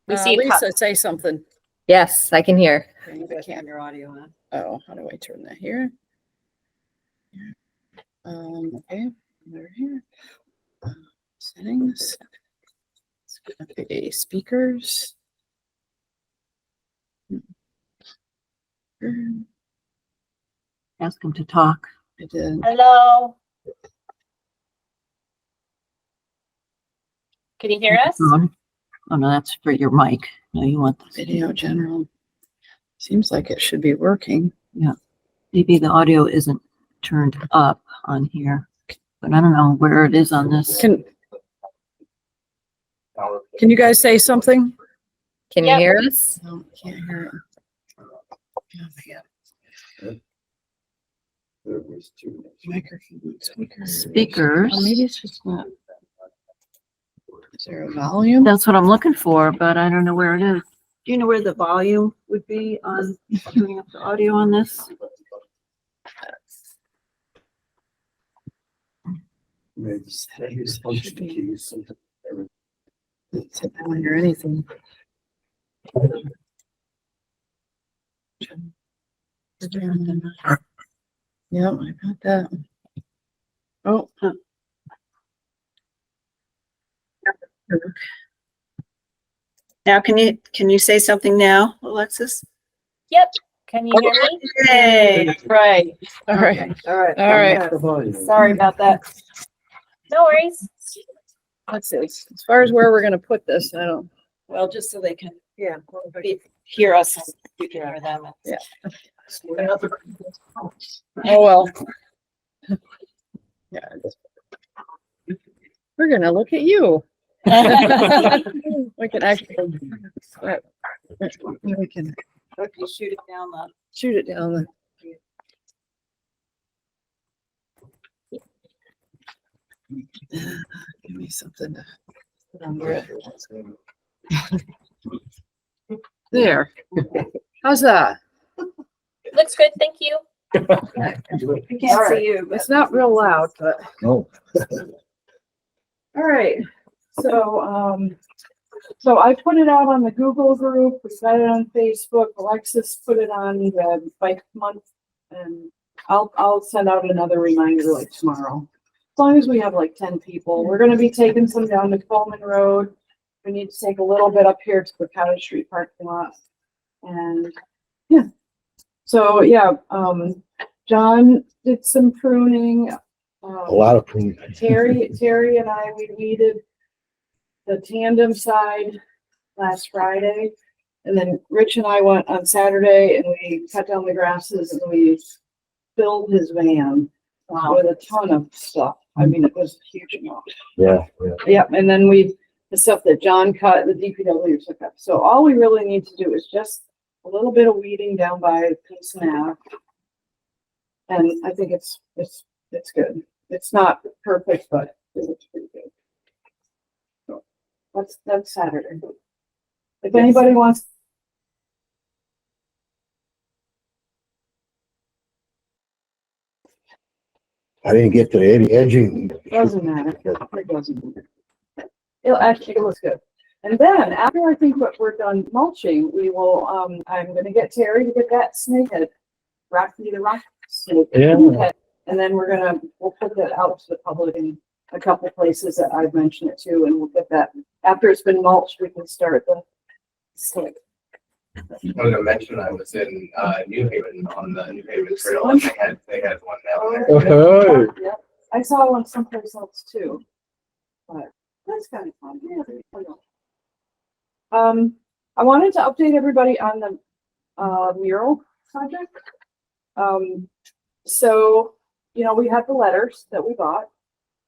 [SPEAKER 9] We see a cup.
[SPEAKER 2] Lisa, say something.
[SPEAKER 12] Yes, I can hear.
[SPEAKER 4] I can't have your audio on.
[SPEAKER 2] Oh, how do I turn that here? Okay, over here. Settings. Okay, speakers.
[SPEAKER 4] Ask them to talk.
[SPEAKER 2] I did.
[SPEAKER 9] Hello. Can you hear us?
[SPEAKER 4] Oh, no, that's for your mic. No, you want the
[SPEAKER 2] Video general. Seems like it should be working.
[SPEAKER 4] maybe the audio isn't turned up on here, but I don't know where it is on this.
[SPEAKER 2] Can you guys say something?
[SPEAKER 12] Can
[SPEAKER 9] Yep.
[SPEAKER 12] you hear us?
[SPEAKER 2] No, can't hear it. Oh my God. Microphone, speakers.
[SPEAKER 4] Speakers.
[SPEAKER 2] Oh, maybe it's just not. Is there a volume?
[SPEAKER 4] That's what I'm looking for, but I don't know where it is. Do you know where the volume would be on turning up the audio on this?
[SPEAKER 2] I don't hear anything. Yep, I got that. Oh.
[SPEAKER 4] Now, can you say something now, Alexis?
[SPEAKER 9] Yep. Can you hear me?
[SPEAKER 4] Hey, right.
[SPEAKER 2] All right,
[SPEAKER 4] All right.
[SPEAKER 2] all right.
[SPEAKER 4] Sorry about that.
[SPEAKER 9] No worries.
[SPEAKER 2] Let's see. As far as where we're gonna put this, I don't.
[SPEAKER 4] Well, just so they can, hear us, and you can hear them.
[SPEAKER 2] Yeah. Oh, well. Yeah. We're gonna look at you. We can actually. We can
[SPEAKER 4] Okay, shoot it down the.
[SPEAKER 2] shoot it down the.
[SPEAKER 6] Give me something to
[SPEAKER 2] put under it. There. How's that?
[SPEAKER 9] Looks good, thank you.
[SPEAKER 2] I can't see you. It's not real loud, but.
[SPEAKER 7] No.
[SPEAKER 2] All right, so I put it out on the Google group, we got it on Facebook, Alexis put it on the bike month, and I'll send out another reminder like tomorrow. As long as we have like 10 people, we're gonna be taking some down to Coleman Road. We need to take a little bit up here to the Cottage Street parking lot. And yeah, so yeah, John did some pruning.
[SPEAKER 7] A lot of pruning.
[SPEAKER 2] Terry and I, we weeded the tandem side last Friday. And then Rich and I went on Saturday and we cut down the grasses and we filled his van with a ton of stuff. I mean, it was a huge amount.
[SPEAKER 7] Yeah.
[SPEAKER 2] Yep, and then the stuff that John cut, the DPW took up. So all we really need to do is just a little bit of weeding down by Pearson Ave. And I think it's good. It's not perfect, but it's pretty good. So that's Saturday. If anybody wants.
[SPEAKER 7] I didn't get to the edging.
[SPEAKER 2] Doesn't matter. It doesn't matter. It looks good. And then after I think what we're done mulching, we will, I'm gonna get Terry to get that snakehead, Rocky the rock snake.
[SPEAKER 7] Yeah.
[SPEAKER 2] And then we'll put that out to the public in a couple places that I've mentioned it to, and we'll get that, after it's been mulched, we can start the snake.
[SPEAKER 10] I was gonna mention I was in New Haven on the New Haven Trail and they had one down there.
[SPEAKER 7] Oh.
[SPEAKER 2] Yep. I saw one someplace else too. But that's kind of fun. Yeah, there you go. I wanted to update everybody on the mural project. So, you know, we had the letters that we got,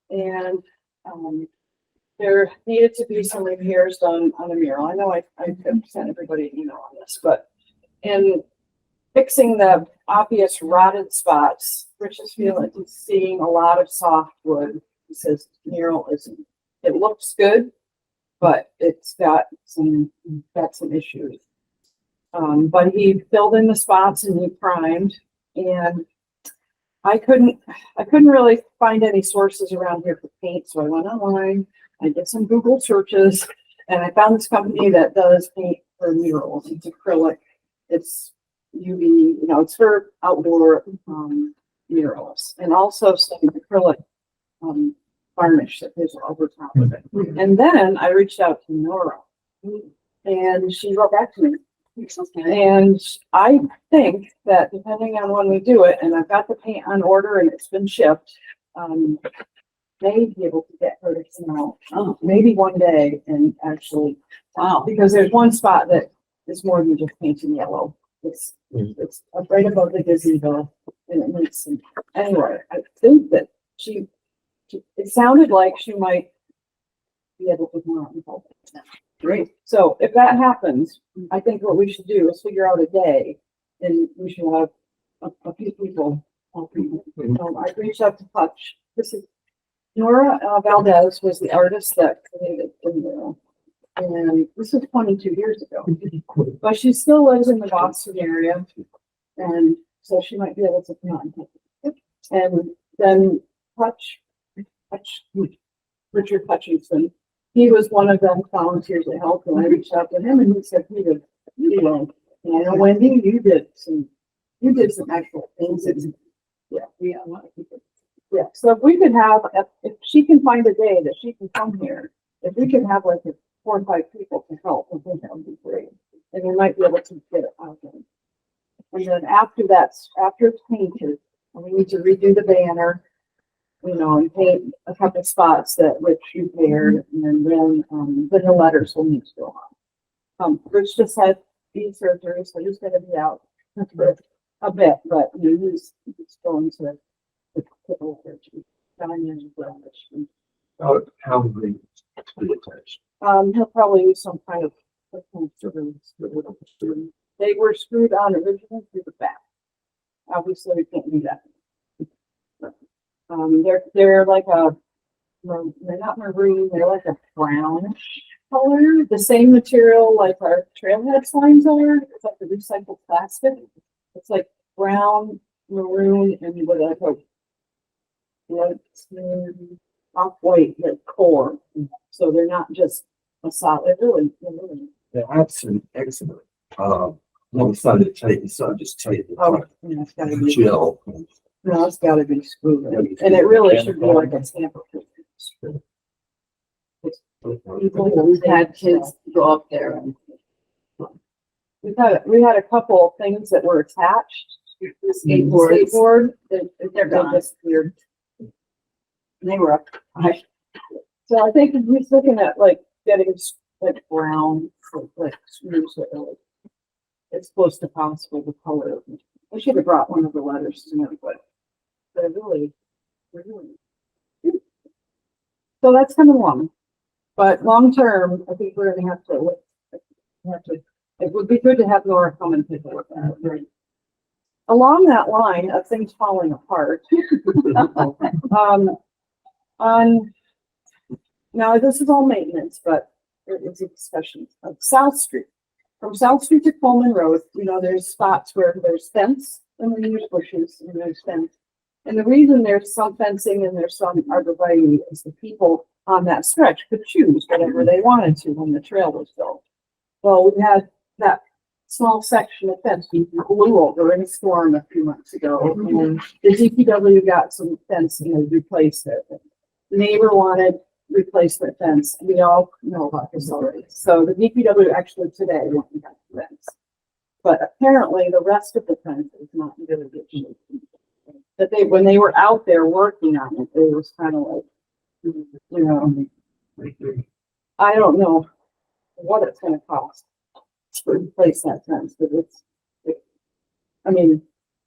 [SPEAKER 2] and there needed to be some repairs done on the mural. I know I sent everybody an email on this, but in fixing the obvious rotted spots, Rich is seeing a lot of softwood. He says mural it looks good, but it's got some issues. But he filled in the spots and he primed, and I couldn't really find any sources around here for paint, so I went online. I did some Google searches, and I found this company that does paint for murals. It's acrylic. It's UV, it's for outdoor murals, and also some acrylic varnish that goes over top of it. And then I reached out to Nora, and she wrote back to me. And I think that depending on when we do it, and I've got the paint on order and it's been shipped, may be able to get her to come out, maybe one day and actually, because there's one spot that is more than just painting yellow. It's right above the gazebo, and it needs some, anyway, I think that it sounded like she might be able to come out and help. Great. So if that happens, I think what we should do is figure out a day, and we should have a few people. I reached out to Hutch. This is Nora Valdez was the artist that created the mural, and this was 22 years ago. But she still lives in the Boston area, and so she might be able to come on. And then Richard Hutchinson. He was one of the volunteers that helped, and I reached out to him, and he said he would. And I know, Wendy, you did some actual things. Yeah. So if we could have, if she can find a day that she can come here, if we could have like 4 or 5 people to help, I think that would be great. And we might be able to get it out there. And then after it's painted, we need to redo the banner. And paint a couple spots that Rich repaired, and then the letters will need to go on. Rich just had knee surgery, so he's going to be out for a bit, but he's going to the surgery.
[SPEAKER 7] How many attached?
[SPEAKER 2] He'll probably use some kind of they were screwed on originally through the back. Obviously, we can't do that. They're like they're not maroon, they're like a brownish color, the same material like our trailhead signs are. It's like the recycled plastic. It's like brown, maroon, and with like a like off-white like core. So they're not just a solid, really.
[SPEAKER 7] That's an excellent, no, it's not a tape, it's not just tape.
[SPEAKER 2] Oh, yeah, it's gotta be,
[SPEAKER 7] Gel.
[SPEAKER 2] no, it's gotta be screwed in. And it really should be like a tamper. We've had kids go up there and we had a couple of things that were attached. Skateboard, they're disappeared. And they were up high. So I think he's looking at like getting like brown, like screws that are like as close to possible the color. I should have brought one of the letters to know, but they're really. So that's coming along. But long term, I think we're gonna have to, it would be good to have Nora come and take a look at it. Along that line of things falling apart. Now this is all maintenance, but it is a discussion of South Street. From South Street to Coleman Road, you know, there's spots where there's fence and there's bushes and there's fence. And the reason there's some fencing and there's some arborvitae is the people on that stretch could choose whatever they wanted to when the trail was built. Well, we had that small section of fence we blew over in a storm a few months ago, and the DPW got some fence and they replaced it. The neighbor wanted replacement fence. We all know about this already. So the DPW actually today went and got the fence. But apparently the rest of the fence is not in really good shape. That when they were out there working on it, it was kind of like, you know, I don't know what it's gonna cost to replace that fence, but I mean,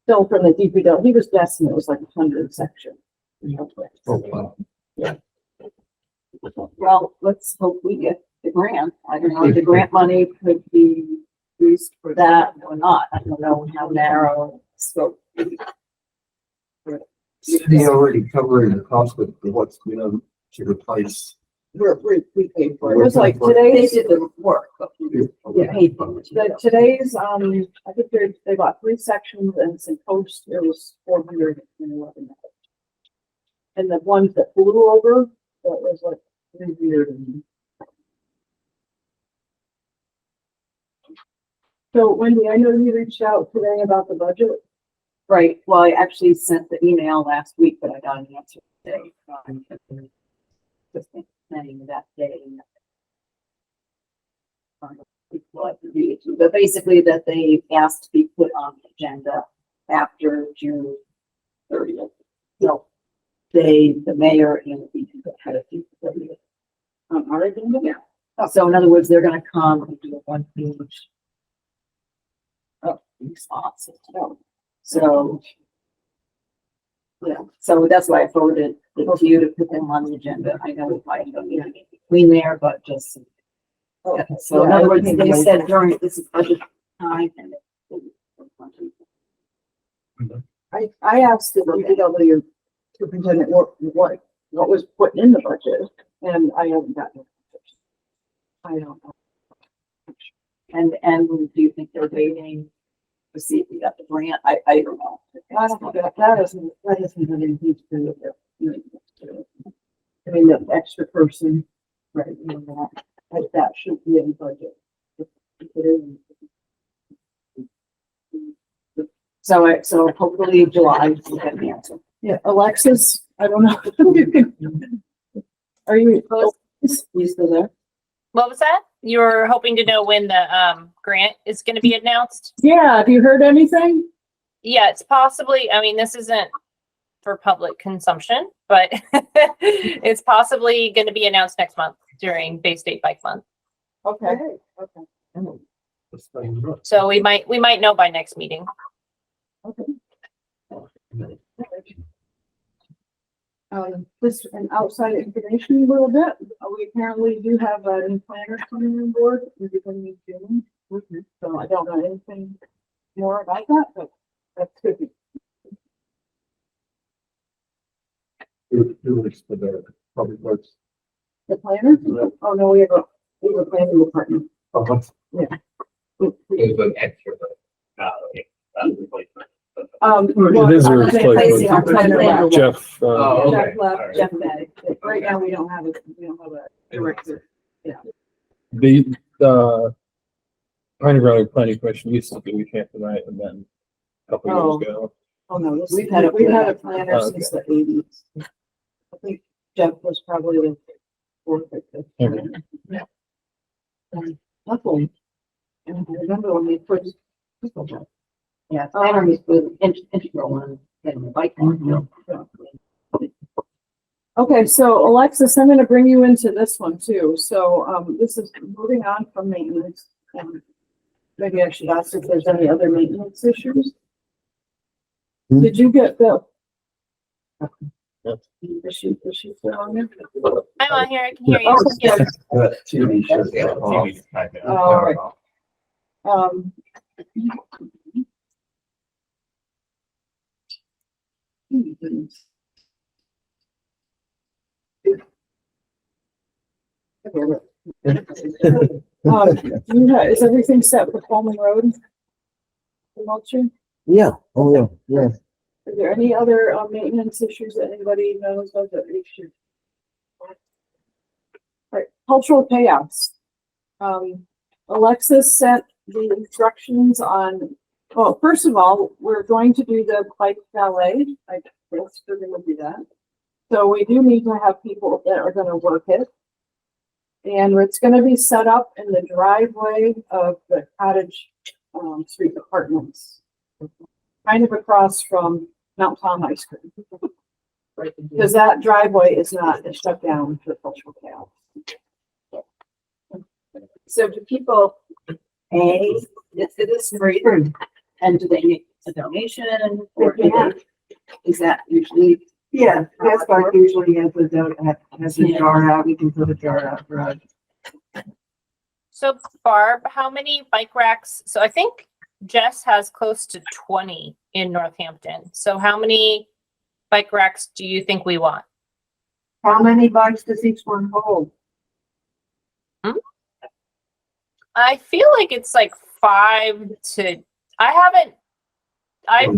[SPEAKER 2] Phil from the DPW, he was guessing it was like 100 sections. Yeah. Well, let's hope we get the grant. I don't know if the grant money could be used for that or not. I don't know how narrow scope.
[SPEAKER 7] City already covering the cost of what's going to replace.
[SPEAKER 2] We paid for it. It was like today's did the work. Yeah, paid for it. Today's, I think they bought 3 sections and some posts. It was $411. And the ones that flew over, that was like $300. So Wendy, I know you reached out today about the budget.
[SPEAKER 4] Right. Well, I actually sent the email last week, but I got an answer today. Just planning that day. But basically that they asked to be put on the agenda after June 30th. So the mayor and the had a few on our agenda. Yeah. So in other words, they're going to come and do a 1-page response. So, yeah, so that's why I forwarded it to you to put them on the agenda. I know I don't need to get between there, but just. Okay. So in other words, they said during this is budget time and.
[SPEAKER 2] I asked the DPW superintendent what was put in the budget, and I haven't gotten it. I don't know.
[SPEAKER 4] And do you think they're waiting to see if we got the grant? I don't know.
[SPEAKER 2] I don't know that isn't really anything to do with it. I mean, the extra person, right? You know, that should be in budget.
[SPEAKER 4] So hopefully July we'll have an answer.
[SPEAKER 2] Yeah, Alexis, I don't know. Are you still there?
[SPEAKER 9] What was that? You were hoping to know when the grant is going to be announced?
[SPEAKER 2] Yeah, have you heard anything?
[SPEAKER 9] Yeah, it's possibly, I mean, this isn't for public consumption, but it's possibly going to be announced next month during Bay State Bike Month.
[SPEAKER 2] Okay.
[SPEAKER 9] So we might know by next meeting.
[SPEAKER 2] Okay. Just an outside information a little bit. We apparently do have a new planner coming on board in the beginning of June. So I don't know anything more about that, but that's good.
[SPEAKER 7] Who was for the Public Works.
[SPEAKER 2] The planner? Oh, no, we have a planning department.
[SPEAKER 7] Uh-huh.
[SPEAKER 2] Yeah.
[SPEAKER 7] There's an extra. Okay.
[SPEAKER 2] It
[SPEAKER 11] is a
[SPEAKER 2] I'm replacing
[SPEAKER 11] replacement.
[SPEAKER 2] our planner.
[SPEAKER 11] Jeff,
[SPEAKER 7] Oh,
[SPEAKER 2] Jeff
[SPEAKER 7] okay.
[SPEAKER 2] left,
[SPEAKER 7] All right.
[SPEAKER 2] Jeff May. Right now, we don't have a director.
[SPEAKER 11] the Pine Valley Planning Commission used to be with Hampton, right? And then a couple
[SPEAKER 2] Oh.
[SPEAKER 11] years ago.
[SPEAKER 2] Oh, no, we've had a planner since the eighties. I think Jeff was probably the fourth or fifth.
[SPEAKER 11] Okay.
[SPEAKER 2] Yeah. Lovely. And I remember when we first. Yeah, planner was the integral one, getting the bike. Okay, so Alexis, I'm gonna bring you into this one too. So, this is moving on from maintenance. Maybe I should ask if there's any other maintenance issues. Did you get the? Is she still on there?
[SPEAKER 9] I'm on here. I can hear you.
[SPEAKER 2] Oh,
[SPEAKER 9] Yeah.
[SPEAKER 7] TV shows.
[SPEAKER 2] All right. Is everything set for Coleman Road? The mulching?
[SPEAKER 7] Yeah, oh, yeah, yeah.
[SPEAKER 2] Are there any other maintenance issues that anybody knows of that we should? All right, cultural payouts. Alexis sent the instructions on, well, first of all, we're going to do the bike ballet. I guess we're gonna do that. So we do need to have people that are gonna work it. And it's gonna be set up in the driveway of the Cottage Street Apartments. Kind of across from Mount Tom Ice Cream. Because that driveway is not shut down for cultural chaos.
[SPEAKER 13] So do people pay for this free, and do they make a donation, or do they- is that usually?
[SPEAKER 6] Yeah, that's like usually has a jar out, we can put a jar out for us.
[SPEAKER 9] So Barb, how many bike racks? So I think Jess has close to 20 in Northampton. So how many bike racks do you think we want?
[SPEAKER 6] How many bikes does each one hold?
[SPEAKER 9] I feel like it's like 5 to, I've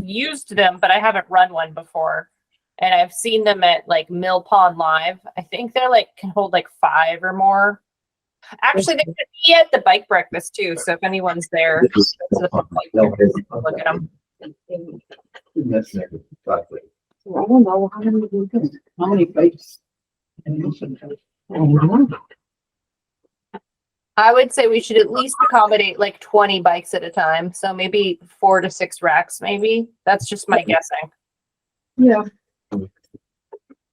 [SPEAKER 9] used them, but I haven't run one before. And I've seen them at like Mill Pond Live. I think they're like, can hold like 5 or more. Actually, they could be at the bike breakfast too. So if anyone's there, look at them.
[SPEAKER 7] That's exactly.
[SPEAKER 2] I don't know, how many bikes?
[SPEAKER 9] I would say we should at least accommodate like 20 bikes at a time. So maybe 4 to 6 racks, maybe. That's just my guessing.
[SPEAKER 2] Yeah.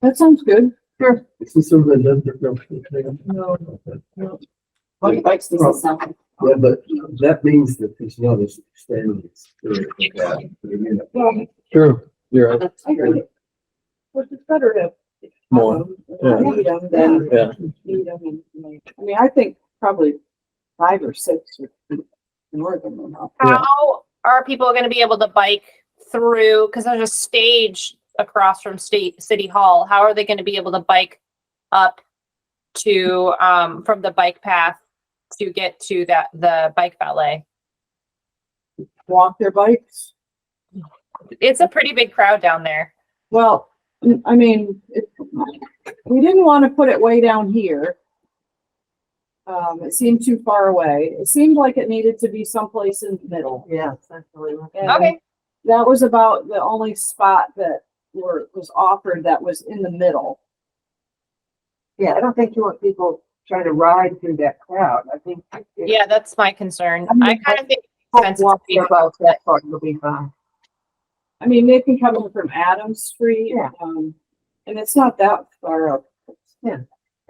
[SPEAKER 2] That sounds good. Sure.
[SPEAKER 7] Is this something that
[SPEAKER 2] No.
[SPEAKER 13] What bikes does it sound like?
[SPEAKER 7] Yeah, but that means that there's not a standing.
[SPEAKER 11] True, you're right.
[SPEAKER 2] I agree. Which is better to.
[SPEAKER 11] More. Yeah.
[SPEAKER 2] Need them than.
[SPEAKER 11] Yeah.
[SPEAKER 2] Need them and, I mean, I think probably 5 or 6 would be more than enough.
[SPEAKER 9] How are people going to be able to bike through? Because there's a stage across from City Hall. How are they going to be able to bike up to from the bike path to get to the bike ballet?
[SPEAKER 2] Walk their bikes.
[SPEAKER 9] It's a pretty big crowd down there.
[SPEAKER 2] Well, I mean, we didn't want to put it way down here. It seemed too far away. It seemed like it needed to be someplace in the middle.
[SPEAKER 6] Yeah, that's really.
[SPEAKER 2] And
[SPEAKER 9] Okay.
[SPEAKER 2] that was about the only spot that was offered that was in the middle.
[SPEAKER 6] Yeah, I don't think you want people trying to ride through that crowd. I think.
[SPEAKER 9] Yeah, that's my concern.
[SPEAKER 6] I mean,
[SPEAKER 9] I kind of think it's
[SPEAKER 6] Walk
[SPEAKER 9] expensive.
[SPEAKER 6] about that part, you'll be fine.
[SPEAKER 2] I mean, they can come in from Adams Street,
[SPEAKER 6] Yeah.
[SPEAKER 2] and it's not that far up.
[SPEAKER 6] Yeah.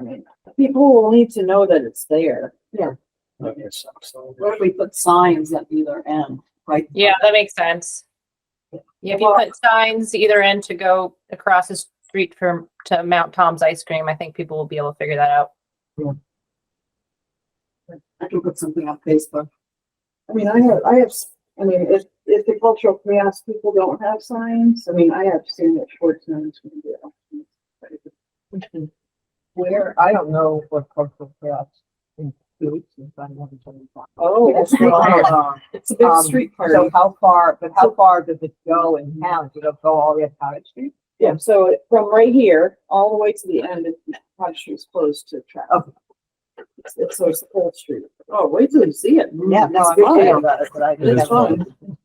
[SPEAKER 2] I mean, people will need to know that it's there.
[SPEAKER 6] Yeah.
[SPEAKER 13] What if we put signs at either end, right?
[SPEAKER 9] Yeah, that makes sense. Yeah, if you put signs either end to go across the street to Mount Tom's Ice Cream, I think people will be able to figure that out.
[SPEAKER 13] I can put something on Facebook.
[SPEAKER 2] I mean, I mean, if the cultural chaos people don't have signs, I mean, I have seen that Schwartzman's can do it.
[SPEAKER 6] Where, I don't know what cultural chaos includes, since I haven't been.
[SPEAKER 13] Oh,
[SPEAKER 6] It's
[SPEAKER 13] it's a big street party.
[SPEAKER 6] So how far does it go in town? Does it go all the way to Cottage Street?
[SPEAKER 13] Yeah, so from right here, all the way to the end, Cottage Street's closed to traffic.
[SPEAKER 6] Okay.
[SPEAKER 13] So it's the whole street. Oh, wait till you see it.
[SPEAKER 6] Yeah, no,
[SPEAKER 13] It's
[SPEAKER 6] I'm
[SPEAKER 13] fun.
[SPEAKER 6] thinking about it, but I didn't.
[SPEAKER 13] It's fun.
[SPEAKER 10] Can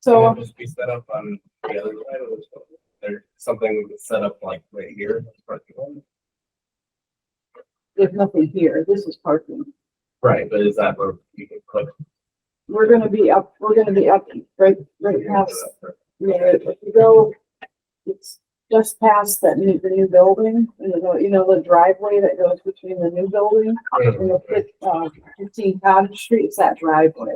[SPEAKER 13] So,
[SPEAKER 10] it just be set up on the other side of this? There's something set up like right here.
[SPEAKER 13] there's nothing here. This is parking.
[SPEAKER 10] Right, but is that where you can put?
[SPEAKER 13] We're gonna be up right past, yeah, if you go, it's just past the new building, you know, the driveway that goes between the new building and the 15 Cottage Street, it's that driveway.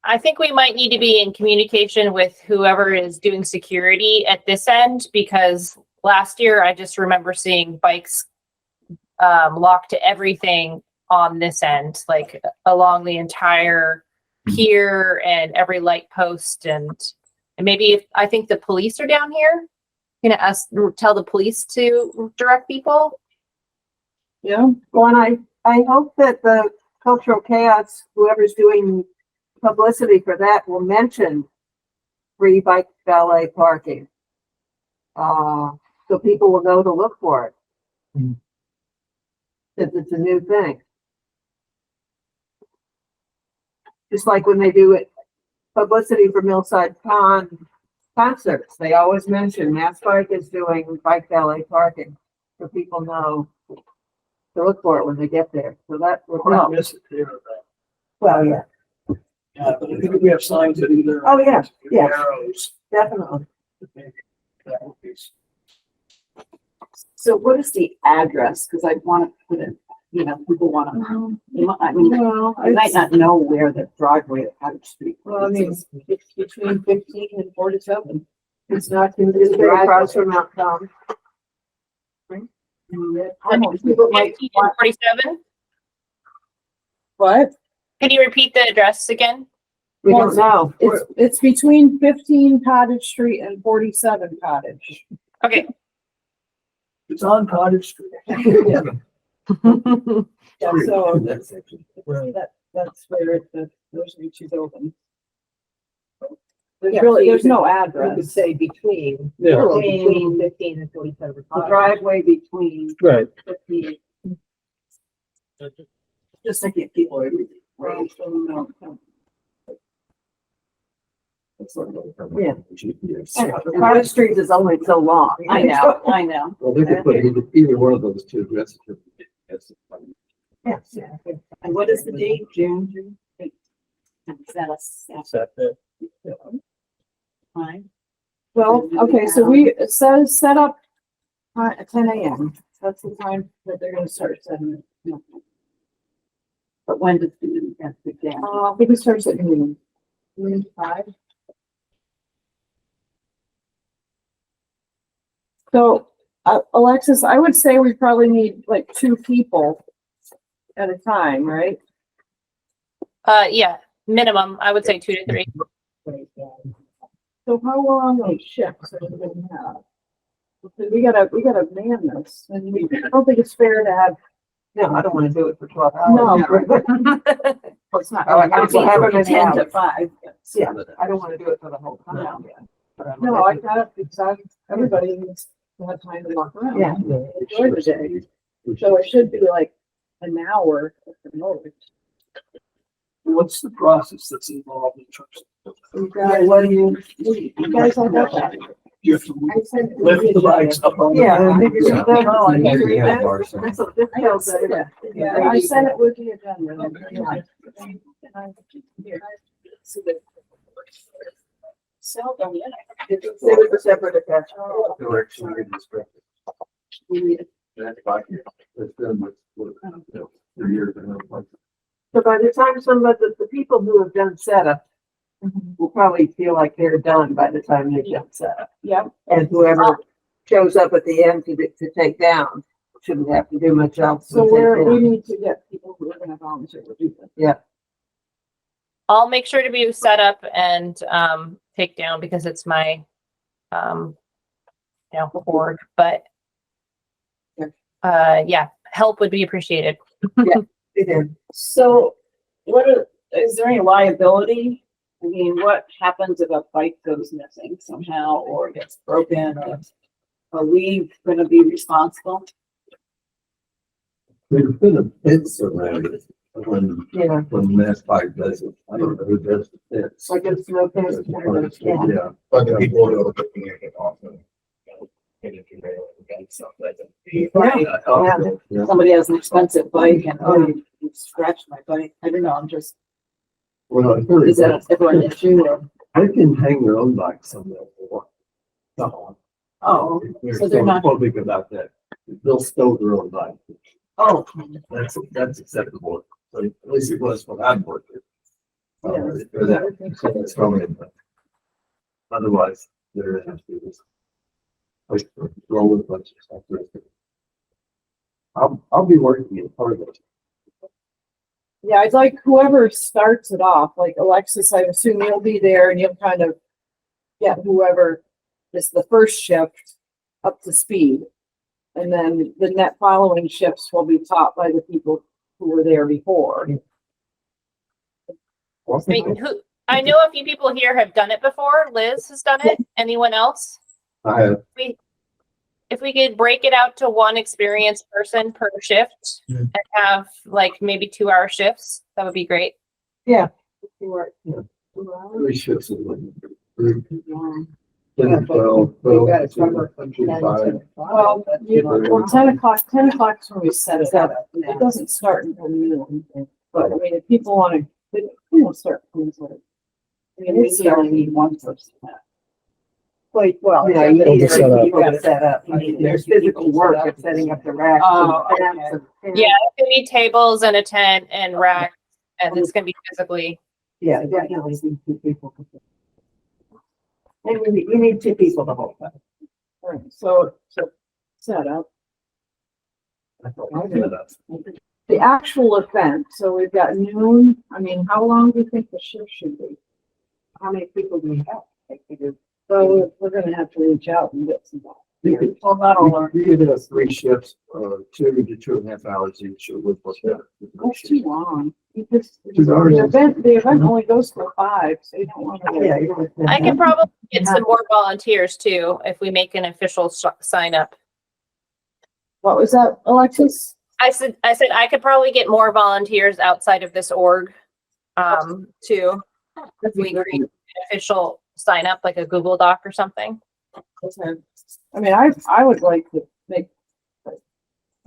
[SPEAKER 9] I think we might need to be in communication with whoever is doing security at this end, because last year I just remember seeing bikes locked to everything on this end, like along the entire pier and every light post, and maybe I think the police are down here. Tell the police to direct people.
[SPEAKER 13] Yeah,
[SPEAKER 6] Well, and I hope that the cultural chaos, whoever's doing publicity for that, will mention free bike valet parking. So people will know to look for it. If it's a new thing. Just like when they do it, publicity for Millside Pond concerts, they always mention Mass Bike is doing bike valet parking, so people know to look for it when they get there. So that will help. Well, yeah.
[SPEAKER 8] Yeah, but I think we have signs that either.
[SPEAKER 6] Oh, yeah, yeah.
[SPEAKER 8] Arrows.
[SPEAKER 6] Definitely.
[SPEAKER 8] That would be-
[SPEAKER 13] so what is the address? Because I want to put it, you know, people want to, I mean,
[SPEAKER 6] Well,
[SPEAKER 13] I might not know where the driveway of Cottage Street.
[SPEAKER 6] Well, I mean,
[SPEAKER 13] It's between 15 and 47.
[SPEAKER 6] it's not, it's very across from Mount Tom. People might want-
[SPEAKER 9] 47.
[SPEAKER 13] What?
[SPEAKER 9] Can you repeat the address again?
[SPEAKER 6] We don't know.
[SPEAKER 13] It's between 15 Cottage Street and 47 Cottage.
[SPEAKER 9] Okay.
[SPEAKER 8] It's on Cottage Street.
[SPEAKER 13] Yeah, so
[SPEAKER 8] Right.
[SPEAKER 13] that's where those are two buildings. There's no
[SPEAKER 6] You
[SPEAKER 13] address.
[SPEAKER 6] could say between,
[SPEAKER 8] Yeah.
[SPEAKER 6] between 15 and 47. The driveway between
[SPEAKER 8] Right.
[SPEAKER 6] 15.
[SPEAKER 13] Just to get people.
[SPEAKER 6] Yeah. Cottage Street is only so long.
[SPEAKER 13] I know.
[SPEAKER 7] Well, they could put either one of those two addresses. Yes.
[SPEAKER 6] Yes.
[SPEAKER 13] And what is the date? June? Is that fine? Well, okay, so it says set up at 10 a.m. That's the time that they're gonna start setting it. But when does the exam? I think it starts at noon. 5. So, Alexis, I would say we probably need like 2 people at a time, right?
[SPEAKER 9] Yeah, minimum, I would say 2 to 3.
[SPEAKER 13] So how long those shifts are we gonna have? Because we gotta man this, and I don't think it's fair to have.
[SPEAKER 6] No, I don't want to do it for 12 hours.
[SPEAKER 13] No.
[SPEAKER 6] Well, it's not. I
[SPEAKER 13] I
[SPEAKER 6] can't have it in
[SPEAKER 13] 10 to
[SPEAKER 6] hours.
[SPEAKER 13] 5.
[SPEAKER 6] Yeah, I don't want to do it for the whole time.
[SPEAKER 13] No, I got, because everybody needs to have time to walk around.
[SPEAKER 6] Yeah.
[SPEAKER 13] Enjoy the day. So it should be like an hour at the most.
[SPEAKER 8] What's the process that's involved in terms of?
[SPEAKER 13] Yeah, what do you guys all got that?
[SPEAKER 8] You have to
[SPEAKER 13] I sent it
[SPEAKER 8] lift the
[SPEAKER 13] to you.
[SPEAKER 8] bikes up on.
[SPEAKER 6] Yeah.
[SPEAKER 13] Yeah, I sent it with the agenda. Sell them, yeah.
[SPEAKER 6] It was a separate attachment. So by the time the people who have done setup will probably feel like they're done by the time they've done setup.
[SPEAKER 13] Yep.
[SPEAKER 6] And whoever shows up at the end to take down shouldn't have to do much else.
[SPEAKER 13] So
[SPEAKER 6] to take
[SPEAKER 13] we
[SPEAKER 6] down.
[SPEAKER 13] need to get people who are gonna volunteer to do this.
[SPEAKER 6] Yeah.
[SPEAKER 9] I'll make sure to be set up and take down, because it's my board, but yeah, help would be appreciated.
[SPEAKER 13] So is there any liability? I mean, what happens if a bike goes missing somehow or gets broken or are we gonna be responsible?
[SPEAKER 7] There's been a fence around it
[SPEAKER 6] Yeah,
[SPEAKER 7] when Mass Pike does it. I don't know who does the fence.
[SPEAKER 6] like it's no fence. Yeah.
[SPEAKER 7] Yeah.
[SPEAKER 13] Right.
[SPEAKER 7] Yeah.
[SPEAKER 13] Somebody has an expensive bike and, oh, you scratched my bike. I don't know, I'm just,
[SPEAKER 7] Well, it's really,
[SPEAKER 13] is that ever an issue or?
[SPEAKER 7] they can hang their own bikes on there for someone.
[SPEAKER 13] Oh, so they're not,
[SPEAKER 7] Public about that. They'll stow their own bike.
[SPEAKER 13] oh,
[SPEAKER 7] That's acceptable. So at least it was when I worked it. For that's from it, but otherwise, there has to be this. Like, roll with a bunch of stuff. I'll be working in part of it.
[SPEAKER 13] yeah, I'd like whoever starts it off, like Alexis, I assume you'll be there and you'll kind of get whoever is the first shift up to speed. And then the net following shifts will be taught by the people who were there before.
[SPEAKER 9] I mean, I know a few people here have done it before. Liz has done it. Anyone else?
[SPEAKER 7] I have,
[SPEAKER 9] If we could break it out to one experienced person per shift and have like maybe 2-hour shifts, that would be great.
[SPEAKER 13] Yeah.
[SPEAKER 7] 3 shifts in the week.
[SPEAKER 6] Yeah,
[SPEAKER 7] 10, 12,
[SPEAKER 6] we've got it
[SPEAKER 7] 12,
[SPEAKER 6] covered from 10
[SPEAKER 7] 25.
[SPEAKER 6] to 5.
[SPEAKER 13] Well, 10 o'clock is when we set it up. It doesn't start until noon. But I mean, if people want to, we will start things with it. I mean, we only need one person.
[SPEAKER 6] Like, well,
[SPEAKER 13] Yeah,
[SPEAKER 6] you
[SPEAKER 13] you
[SPEAKER 6] need
[SPEAKER 13] set up.
[SPEAKER 6] you gotta set up. I mean, there's physical work of setting up the racks.
[SPEAKER 13] Oh,
[SPEAKER 6] and
[SPEAKER 13] okay.
[SPEAKER 6] fence and-
[SPEAKER 9] Yeah, it's gonna be tables and a tent and rack, and it's gonna be physically.
[SPEAKER 6] Yeah, definitely need 2 people. And you need 2 people the whole time.
[SPEAKER 13] Right, so set up.
[SPEAKER 7] I'll do that.
[SPEAKER 13] The actual event, so we've got noon. I mean, how long do you think the shift should be?
[SPEAKER 6] How many people do we have? I figured.
[SPEAKER 13] So we're gonna have to reach out and get some.
[SPEAKER 7] You could,
[SPEAKER 13] Well, not all our,
[SPEAKER 7] you could have 3 shifts, 2 to 2.5 hours each. It would work better.
[SPEAKER 13] that's too long. You just,
[SPEAKER 7] 2 hours.
[SPEAKER 13] the event only goes till 5, so you don't want to.
[SPEAKER 6] Yeah. you would-
[SPEAKER 9] I can probably get some more volunteers too if we make an official sign up.
[SPEAKER 13] What was that, Alexis?
[SPEAKER 9] I said I could probably get more volunteers outside of this org, too. If we create an official sign up, like a Google Doc or something.
[SPEAKER 13] Okay. I mean, I would like to make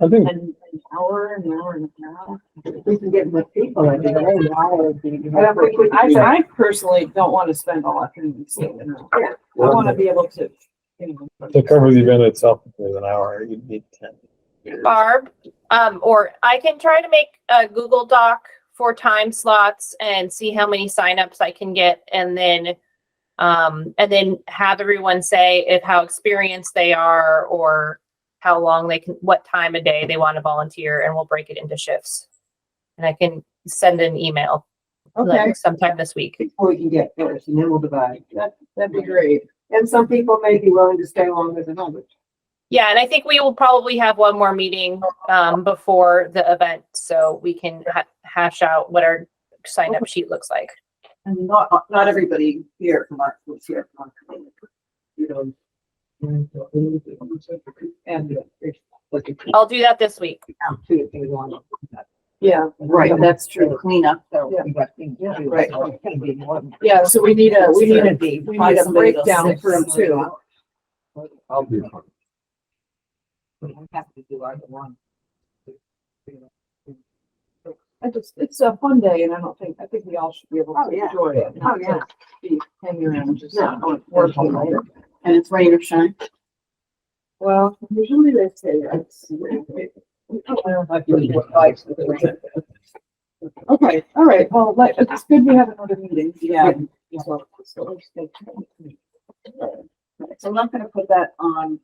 [SPEAKER 5] I think
[SPEAKER 13] an hour and a half.
[SPEAKER 6] If we can get more people, I think, hey, now would be. I don't think we can do that.
[SPEAKER 13] I personally don't want to spend all afternoon sitting around. I want to be able to, you know.
[SPEAKER 5] to cover the event itself is an hour, you'd need 10.
[SPEAKER 9] Barb, or I can try to make a Google Doc for time slots and see how many signups I can get, and then have everyone say if how experienced they are or how long they can, what time of day they want to volunteer, and we'll break it into shifts. And I can send an email
[SPEAKER 13] Okay,
[SPEAKER 9] like sometime this week.
[SPEAKER 6] Before we can get first, and then we'll divide.
[SPEAKER 13] that'd be great.
[SPEAKER 6] And some people may be willing to stay longer than others.
[SPEAKER 9] Yeah, and I think we will probably have one more meeting before the event, so we can hash out what our sign up sheet looks like.
[SPEAKER 6] And not everybody here from our, was here from our community. You know. And
[SPEAKER 9] I'll do that this week.
[SPEAKER 6] out too, if you want.
[SPEAKER 13] Yeah,
[SPEAKER 6] Right,
[SPEAKER 13] that's true.
[SPEAKER 6] to clean up, so
[SPEAKER 13] Yeah.
[SPEAKER 6] we got things to do.
[SPEAKER 13] Right.
[SPEAKER 6] So it's gonna be more than-
[SPEAKER 13] Yeah, so we need a
[SPEAKER 6] Find somebody that'll
[SPEAKER 13] breakdown
[SPEAKER 6] sit
[SPEAKER 13] for them
[SPEAKER 6] somebody
[SPEAKER 13] too.
[SPEAKER 6] out.
[SPEAKER 7] I'll be fine.
[SPEAKER 6] We have to do either one.
[SPEAKER 13] It's a fun day and I think we all should be able
[SPEAKER 6] Oh,
[SPEAKER 13] to
[SPEAKER 6] yeah.
[SPEAKER 13] enjoy it.
[SPEAKER 6] Oh, yeah.
[SPEAKER 13] Be hanging around and just
[SPEAKER 6] No,
[SPEAKER 13] working later. And it's rain or shine. Well, usually they say it's. Okay, all right, well, it's good we have another meeting. Yeah. So I'm not gonna put that on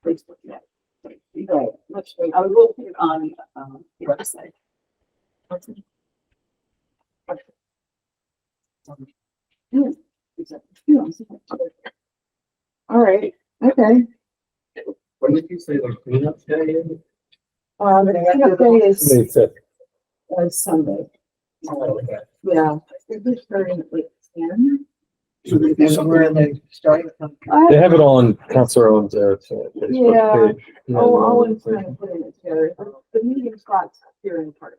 [SPEAKER 13] Facebook yet. Right, let's wait. I will put it on the website. All right, okay.
[SPEAKER 7] When did you say the cleanup day is?
[SPEAKER 13] The cleanup day is,
[SPEAKER 7] May fifth.
[SPEAKER 13] Sunday.
[SPEAKER 7] Oh, okay.
[SPEAKER 13] Yeah. I think we're starting at like 10.
[SPEAKER 6] And where are they starting from?
[SPEAKER 7] They have it on Councilor Owens' Facebook
[SPEAKER 13] Yeah.
[SPEAKER 7] page.
[SPEAKER 13] Owen's kind of putting it together. The meeting spots here in part.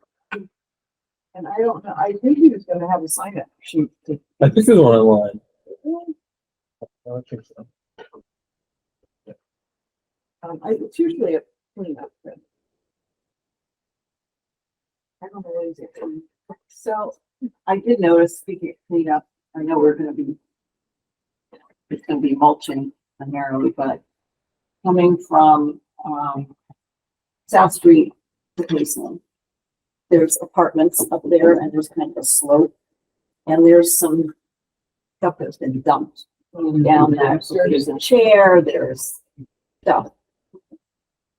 [SPEAKER 13] And I don't know, I think he was gonna have a sign up sheet.
[SPEAKER 7] I think there's one online. I think so.
[SPEAKER 13] It's usually a cleanup. But I don't know what he's doing.
[SPEAKER 4] So I did notice, speaking of cleanup, I know it's gonna be mulching primarily, but coming from, South Street to Graceland, there's apartments up there and there's kind of a slope. And there's some stuff that's been dumped down there. So there's a chair, there's stuff.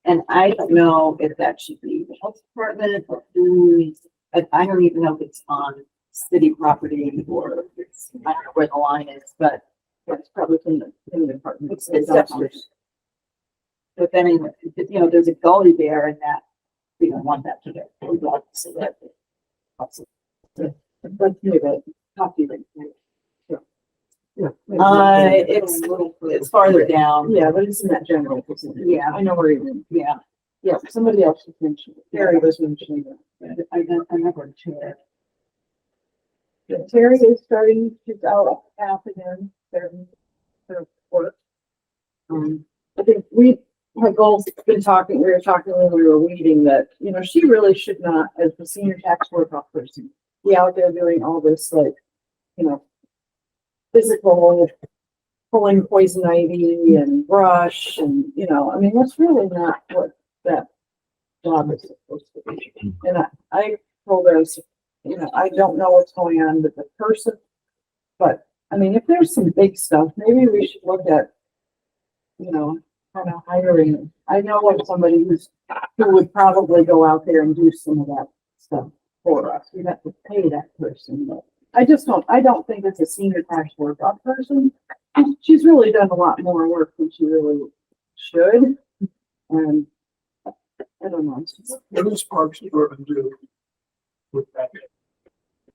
[SPEAKER 4] And I don't know if that should be the health department or who, I don't even know if it's on city property or if it's, I don't know where the line is, but it's probably in the department. It's definitely. But then, you know, there's a gully there and that, we don't want that to get pulled off, so that.
[SPEAKER 13] But maybe copy right there.
[SPEAKER 4] It's farther down.
[SPEAKER 13] Yeah, but it's in that general vicinity.
[SPEAKER 4] Yeah.
[SPEAKER 13] I know where you mean.
[SPEAKER 4] Yeah.
[SPEAKER 13] Yeah, somebody else was mentioning, Terry was mentioning that. I never checked. Terry is starting, she's out half again, their work. I think we have both been talking, we were talking when we were weeding that, you know, she really should not, as the senior tax work-off person, be out there doing all this, like, you know, physical, pulling poison ivy and brush and, you know, I mean, that's really not what that job is supposed to be. And I told her, you know, I don't know what's going on with the person, but I mean, if there's some big stuff, maybe we should look at, you know, kind of hiring. I know of somebody who would probably go out there and do some of that stuff for us. We'd have to pay that person, but I don't think it's a senior tax work-off person. She's really done a lot more work than she really should. And I don't know.
[SPEAKER 8] What does Parks Department do with that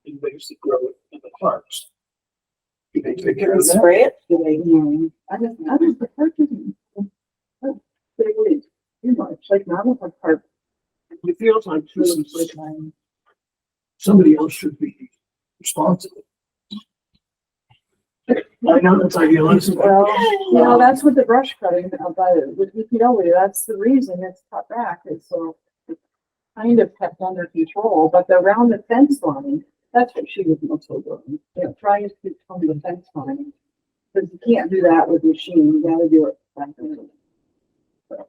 [SPEAKER 8] invasive growth in the parks? Do they take care of that?
[SPEAKER 4] Spray it?
[SPEAKER 13] Do they, I just prefer to. They really too much, like not a part.
[SPEAKER 8] It feels like somebody else should be responsible. I know that's idealistic.
[SPEAKER 13] Well, you know, that's what the brush cutting about it with DPW, that's the reason it's cut back, is so it's kind of kept under control, but around the fence line, that's what she was mostly doing. You know, trying to keep from the fence line. Because you can't do that with machine, you gotta do it. So,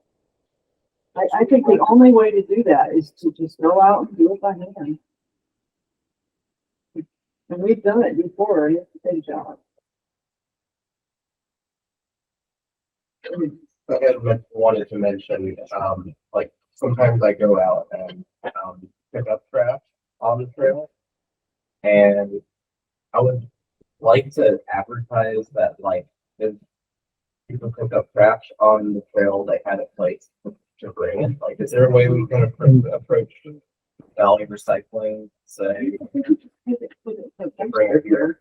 [SPEAKER 13] I think the only way to do that is to just go out and do it by hand. And we've done it before, and it's a big job.
[SPEAKER 14] I had wanted to mention, like sometimes I go out and pick up trash on the trail, and I would like to advertise that, like, if people pick up trash on the trail, they had a place to bring it. Like, is there a way we can approach Valley Recycling, say, bring it here?